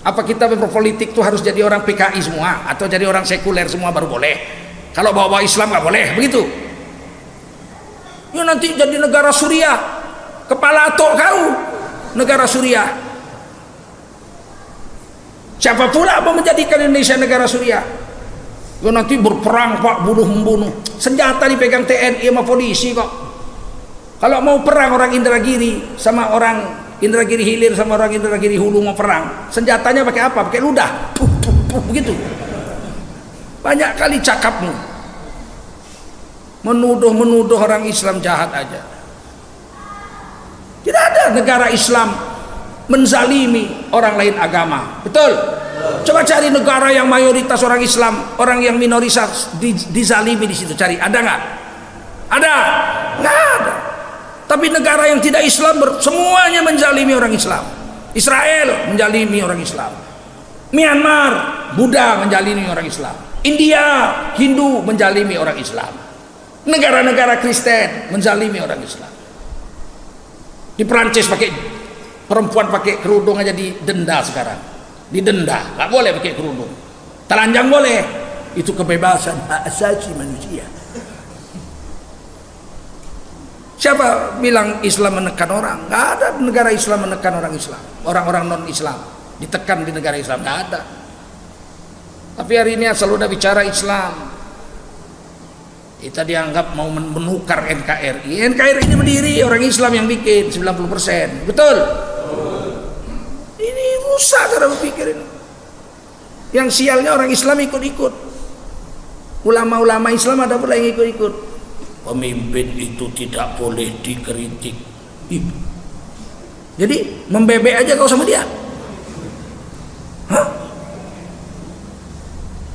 Apa kita berpolitik itu harus jadi orang PKI semua atau jadi orang sekuler semua baru boleh? Kalau bawa-bawa Islam nggak boleh, begitu? Ya nanti jadi negara Suriah, kepala atok kau, negara Suriah. Siapa pula mau menjadikan Indonesia negara Suriah? Ya nanti berperang pak, bunuh-membunuh, senjata dipegang TNI sama polisi kok. Kalau mau perang orang Indragiri sama orang Indragiri Hilir sama orang Indragiri Hulu mau perang, senjatanya pakai apa? Pakai ludah, begitu. Banyak kali cakapmu, menuduh orang Islam jahat aja. Tidak ada negara Islam menzalimi orang lain agama, betul? Coba cari negara yang mayoritas orang Islam, orang yang minoritas dizalimi di situ, cari, ada nggak? Ada? Nggak ada. Tapi negara yang tidak Islam semuanya menzalimi orang Islam. Israel menzalimi orang Islam. Myanmar, Buddha menzalimi orang Islam. India, Hindu menzalimi orang Islam. Negara-negara Kristen menzalimi orang Islam. Di Perancis perempuan pakai kerudung aja didenda sekarang. Didenda, nggak boleh pakai kerudung. Telanjang boleh. Itu kebebasan hak asasi manusia. Siapa bilang Islam menekan orang? Nggak ada negara Islam menekan orang Islam. Orang-orang non-Islam ditekan di negara Islam, nggak ada. Tapi hari ini asal udah bicara Islam, kita dianggap mau menukar NKRI. NKRI ini berdiri orang Islam yang bikin 90%, betul? Ini rusak cara berpikir ini. Yang sialnya orang Islam ikut-ikut. Ulama-ulama Islam ada pula yang ikut-ikut. Pemimpin itu tidak boleh dikritik. Jadi membebek aja kau sama dia. Hah?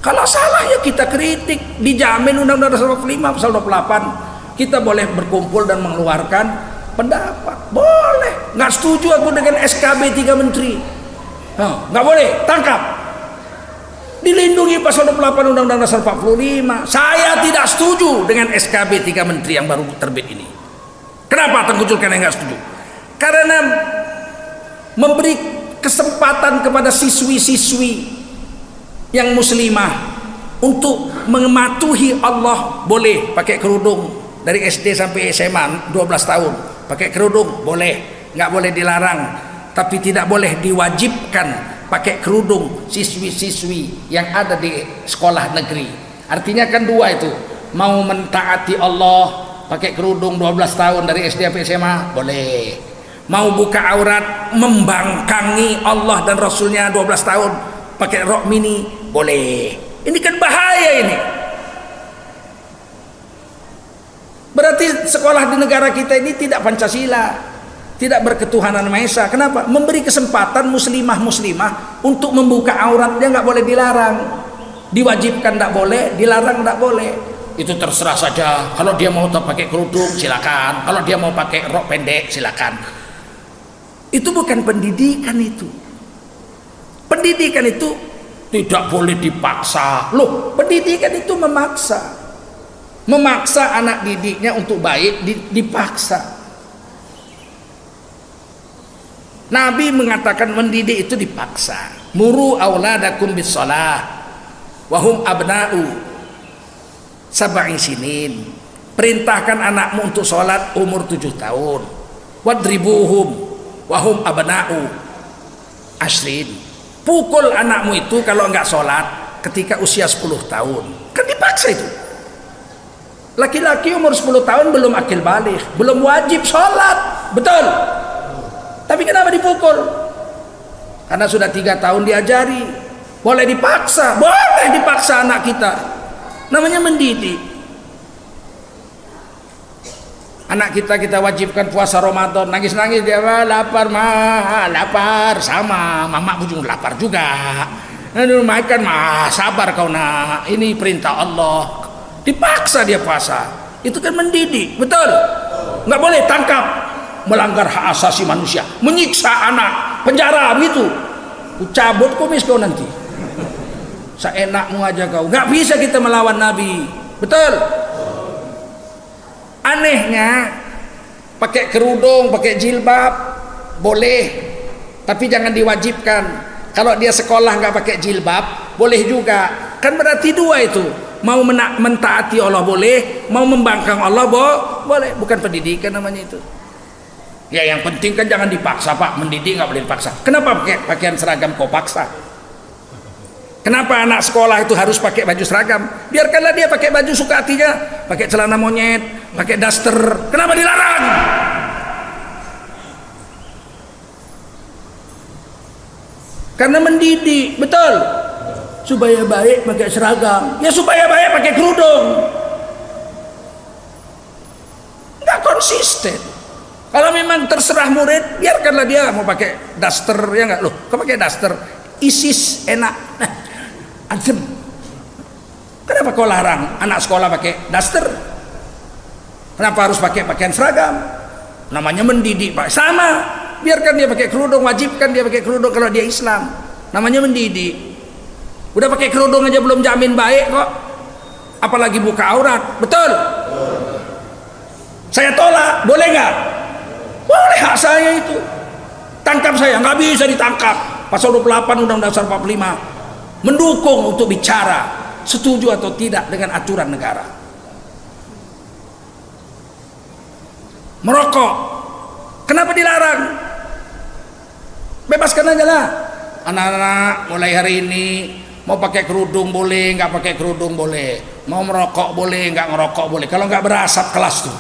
Kalau salah ya kita kritik. Dijamin Undang-Undang Dasar 45 pasal 28 kita boleh berkumpul dan mengeluarkan pendapat. Boleh. Nggak setuju aku dengan SKB 3 menteri. Nggak boleh, tangkap. Dilindungi pasal 28 Undang-Undang Dasar 45. Saya tidak setuju dengan SKB 3 menteri yang baru terbit ini. Kenapa Tengku Zulkarnain nggak setuju? Karena memberi kesempatan kepada siswi-siswi yang muslimah untuk mematuhi Allah. Boleh pakai kerudung dari SD sampai SMA 12 tahun. Pakai kerudung boleh, nggak boleh dilarang. Tapi tidak boleh diwajibkan pakai kerudung siswi-siswi yang ada di sekolah negeri. Artinya kan dua itu, mau mentaati Allah pakai kerudung 12 tahun dari SD sampai SMA boleh, mau buka aurat membangkangi Allah dan Rasulnya 12 tahun pakai rok mini boleh. Ini kan bahaya ini. Berarti sekolah di negara kita ini tidak Pancasila, tidak berketuhanan Maha Esa. Kenapa? Memberi kesempatan muslimah untuk membuka auratnya, nggak boleh dilarang. Diwajibkan nggak boleh, dilarang nggak boleh. Itu terserah saja. Kalau dia mau pakai kerudung silakan, kalau dia mau pakai rok pendek silakan. Itu bukan pendidikan itu. Pendidikan itu tidak boleh dipaksa. Loh, pendidikan itu memaksa. Memaksa anak didiknya untuk baik dipaksa. Nabi mengatakan mendidik itu dipaksa. Muru auladakum bis shalah wa hum abna'u sab'i sinin. Perintahkan anakmu untuk sholat umur 7 tahun. Wadribuhum wa hum abna'u ashrin. Pukul anakmu itu kalau enggak sholat ketika usia 10 tahun. Kan dipaksa itu. Laki-laki umur 10 tahun belum akil baligh, belum wajib sholat. Betul? Tapi kenapa dipukul? Karena sudah 3 tahun diajari. Boleh dipaksa, boleh dipaksa anak kita. Namanya mendidik. Anak kita wajibkan puasa Ramadan, nangis-nangis dia, lapar lapar, sama mama ujung lapar juga. Aduh, makan sabar kau nak, ini perintah Allah. Dipaksa dia puasa, itu kan mendidik, betul? Nggak boleh tangkap, melanggar hak asasi manusia, menyiksa anak, penjara begitu. Ku cabut kumis kau nanti. Seenakmu aja kau, nggak bisa kita melawan Nabi, betul? Anehnya pakai kerudung, pakai jilbab boleh, tapi jangan diwajibkan. Kalau dia sekolah nggak pakai jilbab boleh juga, kan berarti dua itu, mau mentaati Allah boleh, mau membangkang Allah boleh, bukan pendidikan namanya itu. Ya yang penting kan jangan dipaksa Pak, mendidik nggak boleh dipaksa. Kenapa pakai pakaian seragam kau paksa? Kenapa anak sekolah itu harus pakai baju seragam? Biarkanlah dia pakai baju suka hatinya, pakai celana monyet, pakai daster. Kenapa dilarang? Karena mendidik, betul. Supaya baik pakai seragam, ya supaya baik pakai kerudung. Nggak konsisten. Kalau memang terserah murid, biarkanlah dia mau pakai daster, ya nggak loh? Kau pakai daster, ISIS enak. Nah, adem. Kenapa kau larang anak sekolah pakai daster? Kenapa harus pakai pakaian seragam? Namanya mendidik Pak. Sama, biarkan dia pakai kerudung, wajibkan dia pakai kerudung kalau dia Islam. Namanya mendidik. Udah pakai kerudung aja belum jamin baik kok, apalagi buka aurat, betul? Saya tolak, boleh nggak? Boleh, hak saya itu. Tangkap saya, nggak bisa ditangkap. Pasal 28 Undang-Undang Dasar 45 mendukung untuk bicara setuju atau tidak dengan aturan negara. Merokok, kenapa dilarang? Bebaskan aja lah. Anak-anak mulai hari ini mau pakai kerudung boleh, nggak pakai kerudung boleh, mau merokok boleh, nggak ngerokok boleh, kalau nggak berasap kelas tuh.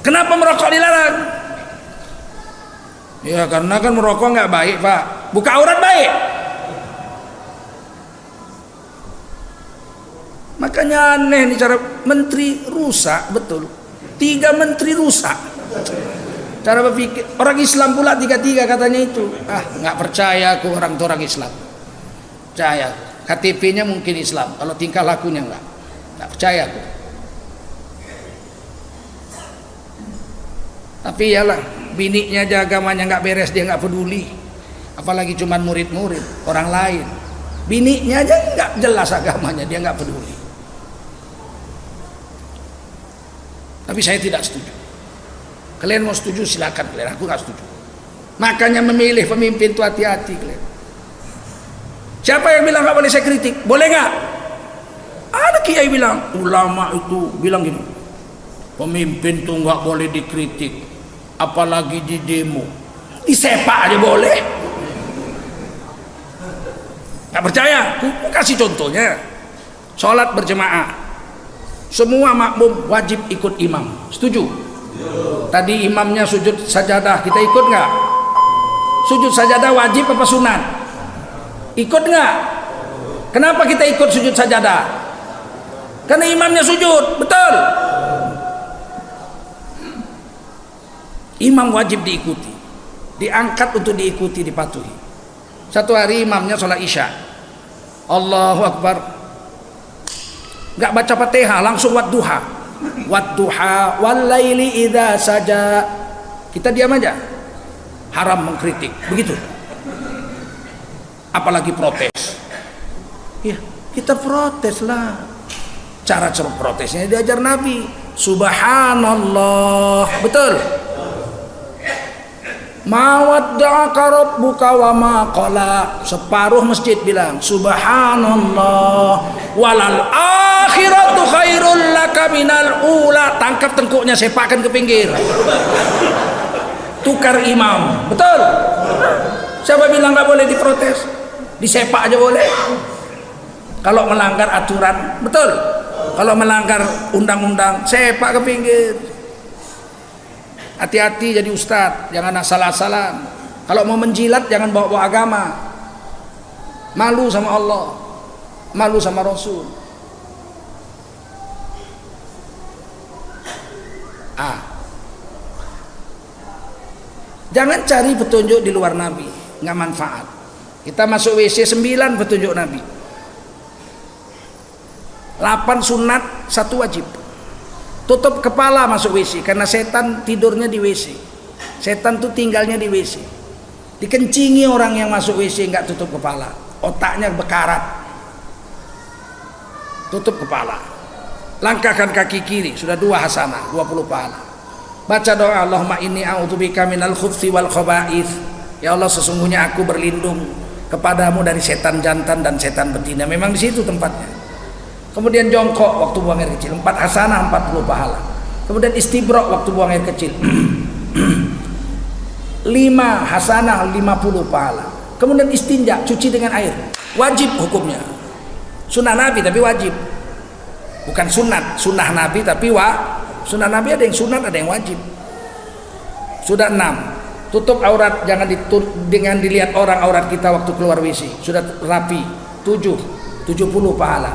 Kenapa merokok dilarang? Ya karena kan merokok nggak baik Pak, buka aurat baik. Makanya aneh nih cara menteri rusak, betul. 3 menteri rusak cara berpikir. Orang Islam pula 3 katanya itu. Nggak percaya aku orang Islam. Percaya, KTP-nya mungkin Islam, kalau tingkah lakunya nggak percaya aku. Tapi iyalah, biniknya aja agamanya nggak beres, dia nggak peduli, apalagi cuman murid-murid orang lain. Biniknya aja nggak jelas agamanya, dia nggak peduli. Tapi saya tidak setuju. Kalian mau setuju silakan kalian, aku nggak setuju. Makanya memilih pemimpin itu hati-hati kalian. Siapa yang bilang nggak boleh saya kritik? Boleh nggak? Ada kiai bilang, ulama itu bilang gini, pemimpin tuh nggak boleh dikritik, apalagi di demo, disepak aja boleh. Nggak percaya? Aku kasih contohnya. Sholat berjemaah, semua makmum wajib ikut imam. Setuju? Tadi imamnya sujud sajadah, kita ikut nggak? Sujud sajadah wajib apa sunat? Ikut nggak? Kenapa kita ikut sujud sajadah? Karena imamnya sujud, betul? Imam wajib diikuti, diangkat untuk diikuti, dipatuhi. Satu hari imamnya sholat isya, Allahu Akbar, nggak baca Fatihah, langsung wadduha, wadduha walaili idza saja. Kita diam aja, haram mengkritik, begitu. Apalagi protes. Ya, kita protes lah. Cara protesnya diajar Nabi, subhanallah, betul? Ma wadda'aka rabbuka wa ma qala. Separuh masjid bilang subhanallah, walal akhiratu khairul laka minal ula. Tangkap tengkuknya, sepakkan ke pinggir. Tukar imam, betul? Siapa bilang nggak boleh diprotes? Disepak aja boleh. Kalau melanggar aturan, betul? Kalau melanggar undang-undang, sepak ke pinggir. Hati-hati jadi ustadz, jangan asal-asalan. Kalau mau menjilat jangan bawa-bawa agama. Malu sama Allah, malu sama Rasul. Jangan cari petunjuk di luar Nabi, nggak manfaat. Kita masuk WC 9 petunjuk Nabi, 8 sunat, 1 wajib. Tutup kepala masuk WC, karena setan tidurnya di WC. Setan tuh tinggalnya di WC. Dikencingi orang yang masuk WC nggak tutup kepala, otaknya bekarat. Tutup kepala, langkahkan kaki kiri, sudah 2 hasanah, 20 pahala. Baca doa, Allahumma inni a'udzubika minal khubuthi wal khaba'ith. Ya Allah, sesungguhnya aku berlindung kepadamu dari setan jantan dan setan betina. Memang di situ tempatnya. Kemudian jongkok waktu buang air kecil, 4 hasanah, 40 pahala. Kemudian istibrok waktu buang air kecil, 5 hasanah, 50 pahala. Kemudian istinja, cuci dengan air, wajib hukumnya. Sunnah Nabi tapi wajib, bukan sunat. Sunnah Nabi tapi sunnah Nabi ada yang sunat, ada yang wajib. Sudah 6, tutup aurat, jangan dengan dilihat orang aurat kita waktu keluar WC. Sudah rapi. 7, 70 pahala.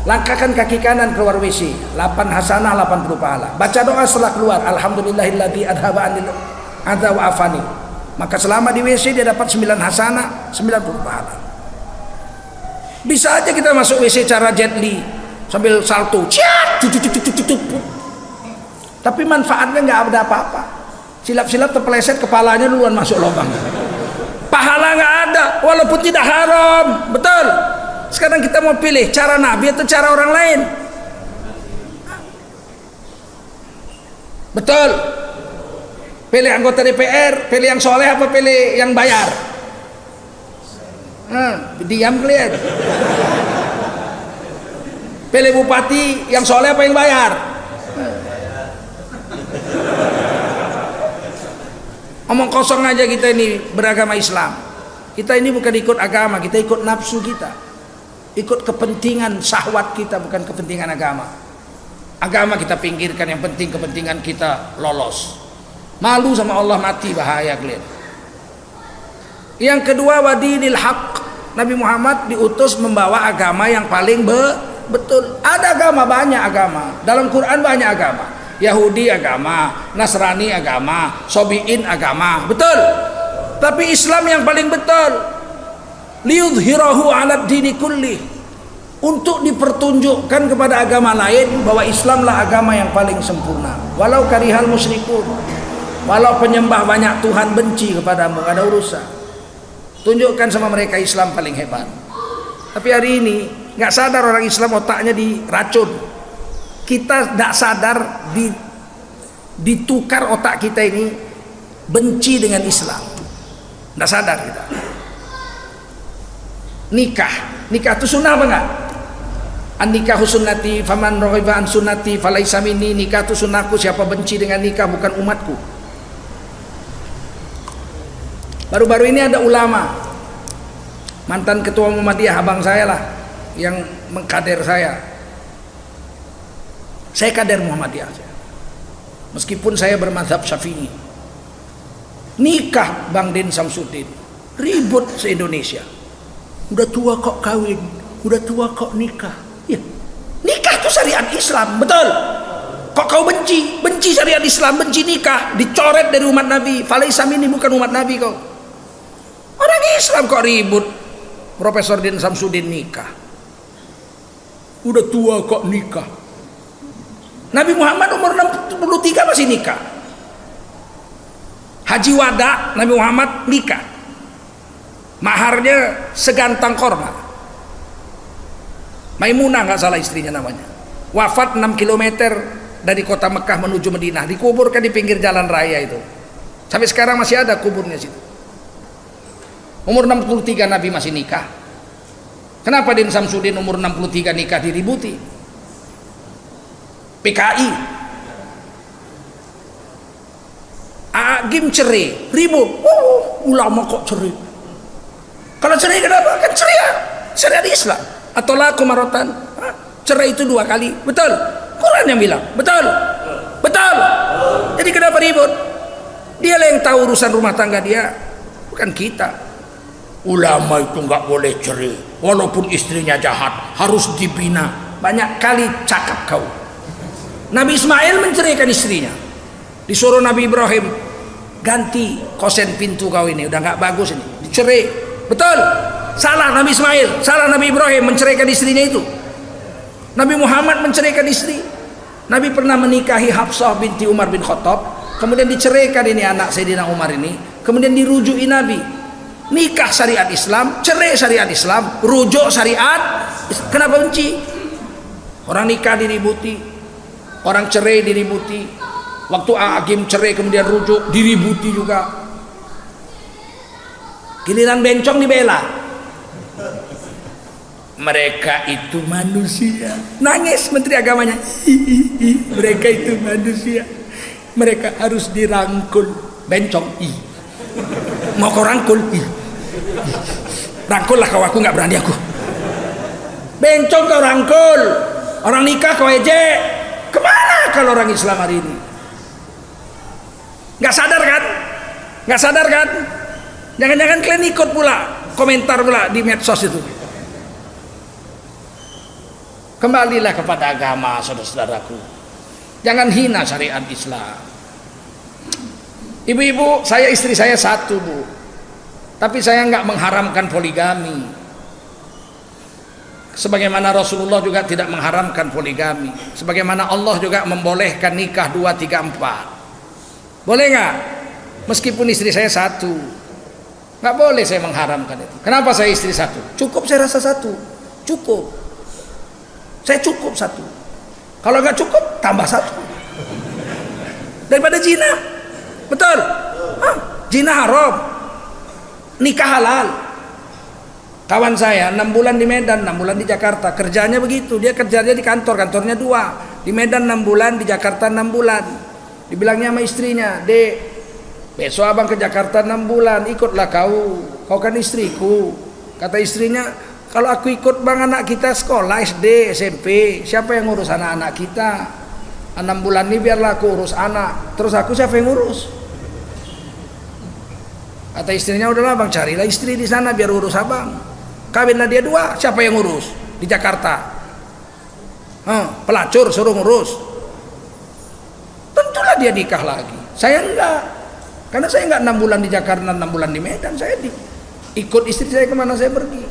Langkahkan kaki kanan keluar WC, 8 hasanah, 80 pahala. Baca doa setelah keluar, alhamdulillahilladzi adhaba anil adza wa afani. Maka selama di WC dia dapat 9 hasanah, 90 pahala. Bisa aja kita masuk WC cara Jet Li sambil salto, tapi manfaatnya nggak ada apa-apa. Silap-silap terpeleset, kepalanya duluan masuk lubang. Pahala nggak ada, walaupun tidak haram. Betul. Sekarang kita mau pilih cara Nabi atau cara orang lain. Betul. Pilih anggota DPR, pilih yang soleh apa pilih yang bayar? Diam kalian. Pilih bupati yang soleh apa yang bayar? Omong kosong aja kita ini beragama Islam. Kita ini bukan ikut agama, kita ikut nafsu kita, ikut kepentingan syahwat kita, bukan kepentingan agama. Agama kita pinggirkan, yang penting kepentingan kita lolos. Malu sama Allah mati, bahaya kalian. Yang kedua, wadinil haq. Nabi Muhammad diutus membawa agama yang paling betul. Ada agama, banyak agama. Dalam Quran banyak agama. Yahudi agama, Nasrani agama, Sobiin agama. Betul. Tapi Islam yang paling betul. Liyudhhirahu 'alad dini kulli. Untuk dipertunjukkan kepada agama lain bahwa Islamlah agama yang paling sempurna. Walau karihal musyrikun. Walau penyembah banyak Tuhan benci kepadamu, gak ada urusan. Tunjukkan sama mereka Islam paling hebat. Tapi hari ini nggak sadar orang Islam, otaknya diracun. Kita nggak sadar ditukar otak kita ini benci dengan Islam. Nggak sadar kita. Nikah itu sunnah apa enggak? An-nikahu sunnati faman raghiba an sunnati falaisa minni. Nikah itu sunnahku, siapa benci dengan nikah bukan umatku. Baru-baru ini ada ulama, mantan ketua Muhammadiyah, abang saya lah yang mengkader saya. Saya kader Muhammadiyah, meskipun saya bermadzhab Syafi'i. Nikah Bang Din Samsudin, ribut se-Indonesia. Udah tua kok kawin, udah tua kok nikah. Ya, nikah itu syariat Islam, betul. Kok kau benci syariat Islam, benci nikah, dicoret dari umat Nabi. Falaisa minni, bukan umat Nabi kau. Orang Islam kok ribut. Profesor Din Samsudin nikah, udah tua kok nikah. Nabi Muhammad umur 63 masih nikah. Haji wada Nabi Muhammad nikah, maharnya segantang korma. Maimunah nggak salah istrinya namanya. Wafat 6 km dari kota Mekah menuju Madinah, dikuburkan di pinggir jalan raya itu. Sampai sekarang masih ada kuburnya situ. Umur 63 Nabi masih nikah. Kenapa Din Samsudin umur 63 nikah diributi? PKI, Agim cerai, ribut. Ulama kok cerai? Kalau cerai kenapa? Kan syariat Islam. Atau laku marotan, cerai itu 2 kali, betul? Quran yang bilang, betul. Jadi kenapa ribut? Dia yang tahu urusan rumah tangga dia, bukan kita. Ulama itu nggak boleh cerai, walaupun istrinya jahat, harus dibina. Banyak kali cakap kau. Nabi Ismail menceraikan istrinya, disuruh Nabi Ibrahim ganti kosen pintu kau ini, udah nggak bagus ini, dicerai. Betul? Salah Nabi Ismail, salah Nabi Ibrahim menceraikan istrinya itu. Nabi Muhammad menceraikan istri. Nabi pernah menikahi Hafsah binti Umar bin Khattab, kemudian diceraikan ini anak Sayyidina Umar ini, kemudian dirujui Nabi. Nikah syariat Islam, cerai syariat Islam, rujuk syariat. Kenapa benci? Orang nikah diributi, orang cerai diributi. Waktu hakim cerai kemudian rujuk diributi juga. Giliran bencong dibela. Mereka itu manusia. Nangis Menteri Agamanya. Mereka itu manusia. Mereka harus dirangkul. Bencong. Mau kau rangkul? Rangkul lah kau, aku nggak berani aku. Bencong kau rangkul. Orang nikah kau ejek. Kemana kalau orang Islam hari ini? Nggak sadar kan? Nggak sadar kan? Jangan-jangan kalian ikut pula komentar pula di medsos itu. Kembalilah kepada agama, saudara-saudaraku. Jangan hina syariat Islam. Ibu-ibu, istri saya satu, Bu. Tapi saya nggak mengharamkan poligami. Sebagaimana Rasulullah juga tidak mengharamkan poligami. Sebagaimana Allah juga membolehkan nikah 2, 3, 4. Boleh nggak? Meskipun istri saya satu. Nggak boleh saya mengharamkan itu. Kenapa saya istri satu? Cukup saya rasa satu. Cukup. Saya cukup satu. Kalau nggak cukup, tambah satu. Daripada zina. Betul? Zina haram. Nikah halal. Kawan saya 6 bulan di Medan, 6 bulan di Jakarta. Kerjanya begitu. Dia kerjanya di kantor, kantornya 2. Di Medan 6 bulan, di Jakarta 6 bulan. Dibilangnya sama istrinya, "Dek, besok abang ke Jakarta 6 bulan, ikutlah kau. Kau kan istriku." Kata istrinya, "Kalau aku ikut bang, anak kita sekolah SD, SMP. Siapa yang ngurus anak-anak kita? 6 bulan ini biarlah aku urus anak. Terus aku siapa yang ngurus?" Kata istrinya, "Udahlah bang, carilah istri di sana biar urus abang. Kawinlah dia 2, siapa yang ngurus di Jakarta? Pelacur suruh ngurus. Tentulah dia nikah lagi. Saya enggak. Karena saya enggak 6 bulan di Jakarta, 6 bulan di Medan. Saya ikut istri saya kemana saya pergi.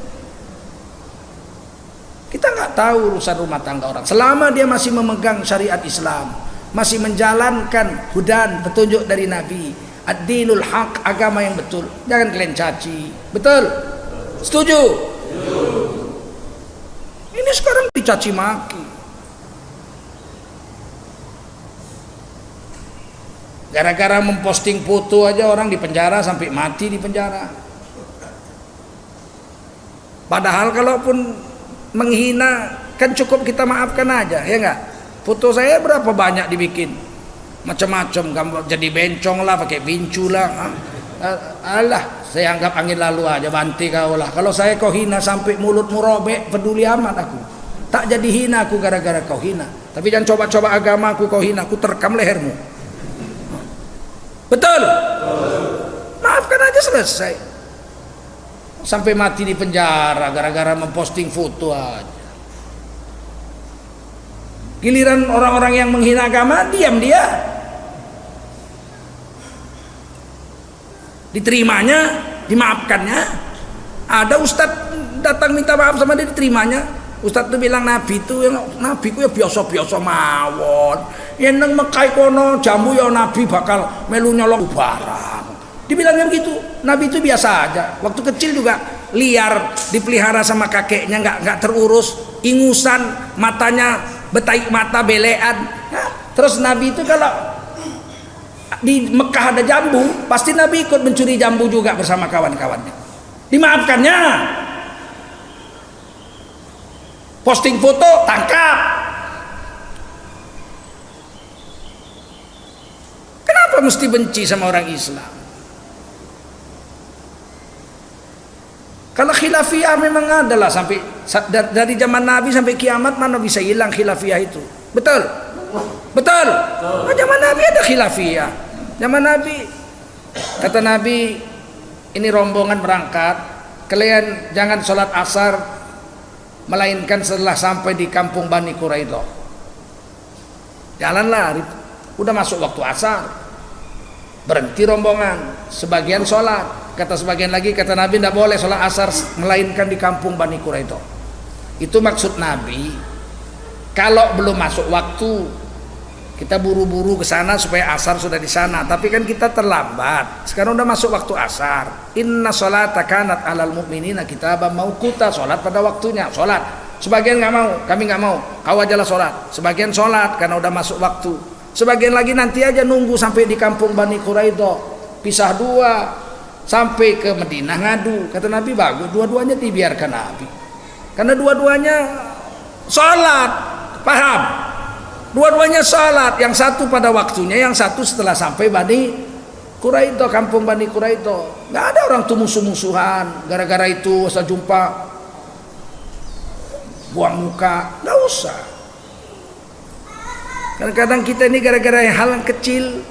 Kita nggak tahu urusan rumah tangga orang. Selama dia masih memegang syariat Islam, masih menjalankan hudan, petunjuk dari Nabi, ad-dinul haq, agama yang betul, jangan kalian caci. Betul? Setuju? Ini sekarang dicaci maki. Gara-gara memposting foto aja orang dipenjara sampai mati di penjara. Padahal kalaupun menghina kan cukup kita maafkan aja, ya enggak? Foto saya berapa banyak dibikin, macam-macam gambar, jadi bencong lah, pakai vincu lah. Alah, saya anggap angin lalu aja, banti kau lah. Kalau saya kau hina sampai mulutmu robek, peduli amat aku. Tak jadi hina aku gara-gara kau hina. Tapi jangan coba-coba agama aku kau hina, aku terkam lehermu. Betul? Maafkan aja, selesai. Sampai mati di penjara gara-gara memposting foto aja. Giliran orang-orang yang menghina agama, diam dia. Diterimanya, dimaafkannya. Ada ustadz datang minta maaf sama dia, diterimanya. Ustadz tuh bilang nabi ku ya biasa-biasa mawon. Yen nang Mekah kono jamu ya nabi bakal melu nyolong barang. Dibilangnya begitu. Nabi itu biasa aja. Waktu kecil juga liar, dipelihara sama kakeknya, nggak terurus, ingusan, matanya betaik mata, belean. Nah, terus Nabi itu kalau di Mekah ada jambu, pasti Nabi ikut mencuri jambu juga bersama kawan-kawannya. Dimaafkannya. Posting foto, tangkap. Kenapa mesti benci sama orang Islam? Kalau khilafiyah memang adalah sampai dari zaman Nabi sampai kiamat, mana bisa hilang khilafiyah itu? Betul? Betul? Nah, zaman Nabi ada khilafiyah. Zaman Nabi, kata Nabi, ini rombongan berangkat, kalian jangan sholat asar melainkan setelah sampai di kampung Bani Quraidah. Jalanlah, udah masuk waktu asar. Berhenti rombongan, sebagian sholat. Kata sebagian lagi, kata Nabi tidak boleh sholat asar melainkan di kampung Bani Quraidah. Itu maksud Nabi, kalau belum masuk waktu kita buru-buru ke sana supaya asar sudah di sana. Tapi kan kita terlambat. Sekarang udah masuk waktu asar. Inna sholata kanat alal mu'minina kitaban mauquta. Sholat pada waktunya, sholat. Sebagian nggak mau, kami nggak mau, kau ajalah sholat. Sebagian sholat karena udah masuk waktu. Sebagian lagi nanti aja nunggu sampai di kampung Bani Quraidah, pisah dua sampai ke Madinah ngadu. Kata Nabi bagus, dua-duanya dibiarkan Nabi. Karena dua-duanya sholat, paham? Dua-duanya sholat, yang satu pada waktunya, yang satu setelah sampai Bani Quraidah, kampung Bani Quraidah. Nggak ada orang tuh musuh-musuhan gara-gara itu asal jumpa buang muka, nggak usah. Kadang-kadang kita ini gara-gara hal yang kecil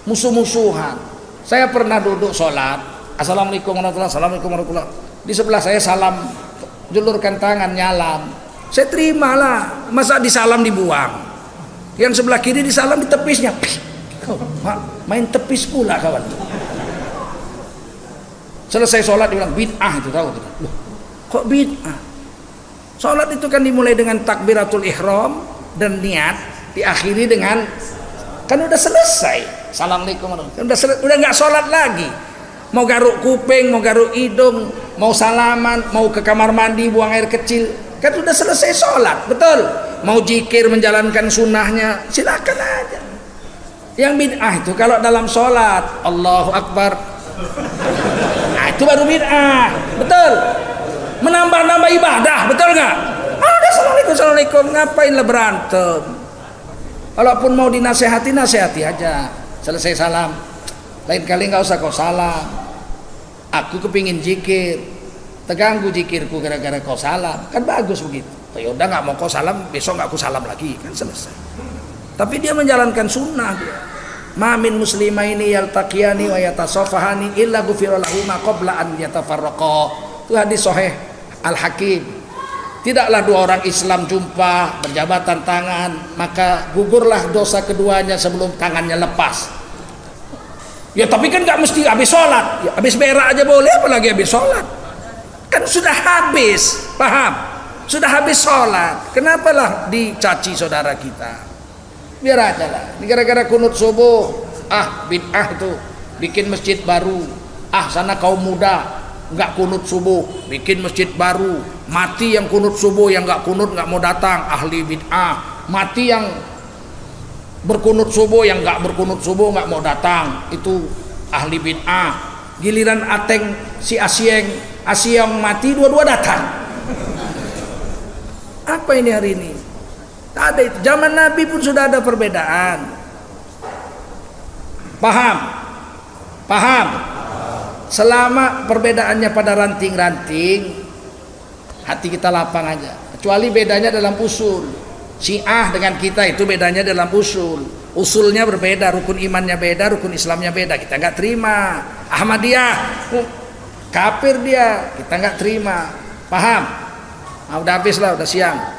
musuh-musuhan. Saya pernah duduk sholat, assalamualaikum warahmatullahi wabarakatuh, assalamualaikum warahmatullahi wabarakatuh. Di sebelah saya salam, julurkan tangan, nyalam. Saya terimalah, masa disalam dibuang. Yang sebelah kiri disalam ditepisnya. Main tepis pula kawan. Selesai sholat dia bilang bid'ah itu, tahu tidak? Loh, kok bid'ah? Sholat itu kan dimulai dengan takbiratul ihram dan niat, diakhiri dengan kan udah selesai. Assalamualaikum warahmatullahi wabarakatuh. Udah nggak sholat lagi. Mau garuk kuping, mau garuk hidung, mau salaman, mau ke kamar mandi buang air kecil, kan udah selesai sholat, betul? Mau zikir menjalankan sunnahnya, silakan aja. Yang bid'ah itu kalau dalam sholat Allahu Akbar, nah itu baru bid'ah, betul? Menambah-nambah ibadah, betul nggak? Ada assalamualaikum, ngapainlah berantem? Kalaupun mau dinasehati, nasehati aja. Selesai salam, lain kali nggak usah kau salam. Aku kepingin zikir, terganggu zikirku gara-gara kau salam, kan bagus begitu. Ya udah nggak mau kau salam, besok nggak aku salam lagi, kan selesai. Tapi dia menjalankan sunnah dia. Ma min muslimaini yaltaqiyani wa yatasafahani illa ghufira lahuma qabla an yatafarraqa. Itu hadis sahih Al-Hakim. Tidaklah dua orang Islam jumpa berjabatan tangan maka gugurlah dosa keduanya sebelum tangannya lepas. Ya tapi kan nggak mesti habis sholat, ya, habis berak aja boleh, apalagi habis sholat. Kan sudah habis, paham? Sudah habis sholat, kenapalah dicaci saudara kita? Biar aja lah. Ini gara-gara kunut subuh, bid'ah itu, bikin masjid baru. Sana kaum muda nggak kunut subuh, bikin masjid baru. Mati yang kunut subuh, yang nggak kunut nggak mau datang, ahli bid'ah. Mati yang berkunut subuh, yang nggak berkunut subuh nggak mau datang, itu ahli bid'ah. Giliran ateng si Asyeng mati, dua-dua datang. Apa ini hari ini? Ada itu. Zaman Nabi pun sudah ada perbedaan. Paham? Paham? Selama perbedaannya pada ranting-ranting, hati kita lapang aja. Kecuali bedanya dalam usul. Syiah dengan kita itu bedanya dalam usul. Usulnya berbeda, rukun imannya beda, rukun Islamnya beda. Kita nggak terima. Ahmadiyah, kafir dia, kita nggak terima. Paham? Udah habis lah, udah siang.